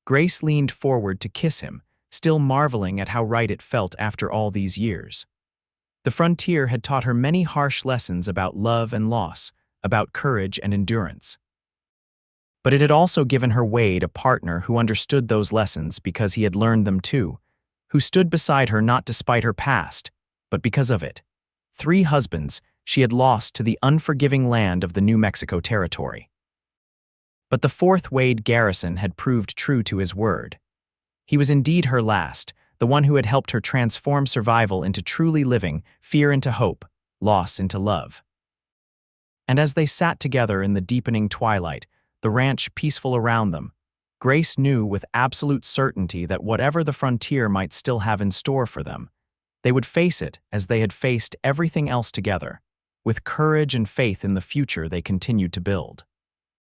Grace leaned forward to kiss him, still marveling at how right it felt after all these years. The frontier had taught her many harsh lessons about love and loss, about courage and endurance. But it had also given her Wade, a partner who understood those lessons because he had learned them too, who stood beside her not despite her past, but because of it. 3 husbands she had lost to the unforgiving land of the New Mexico Territory. But the 4th Wade Garrison had proved true to his word. He was indeed her last, the one who had helped her transform survival into truly living, fear into hope, loss into love. And as they sat together in the deepening twilight, the ranch peaceful around them, Grace knew with absolute certainty that whatever the frontier might still have in store for them, they would face it as they had faced everything else together, with courage and faith in the future they continued to build.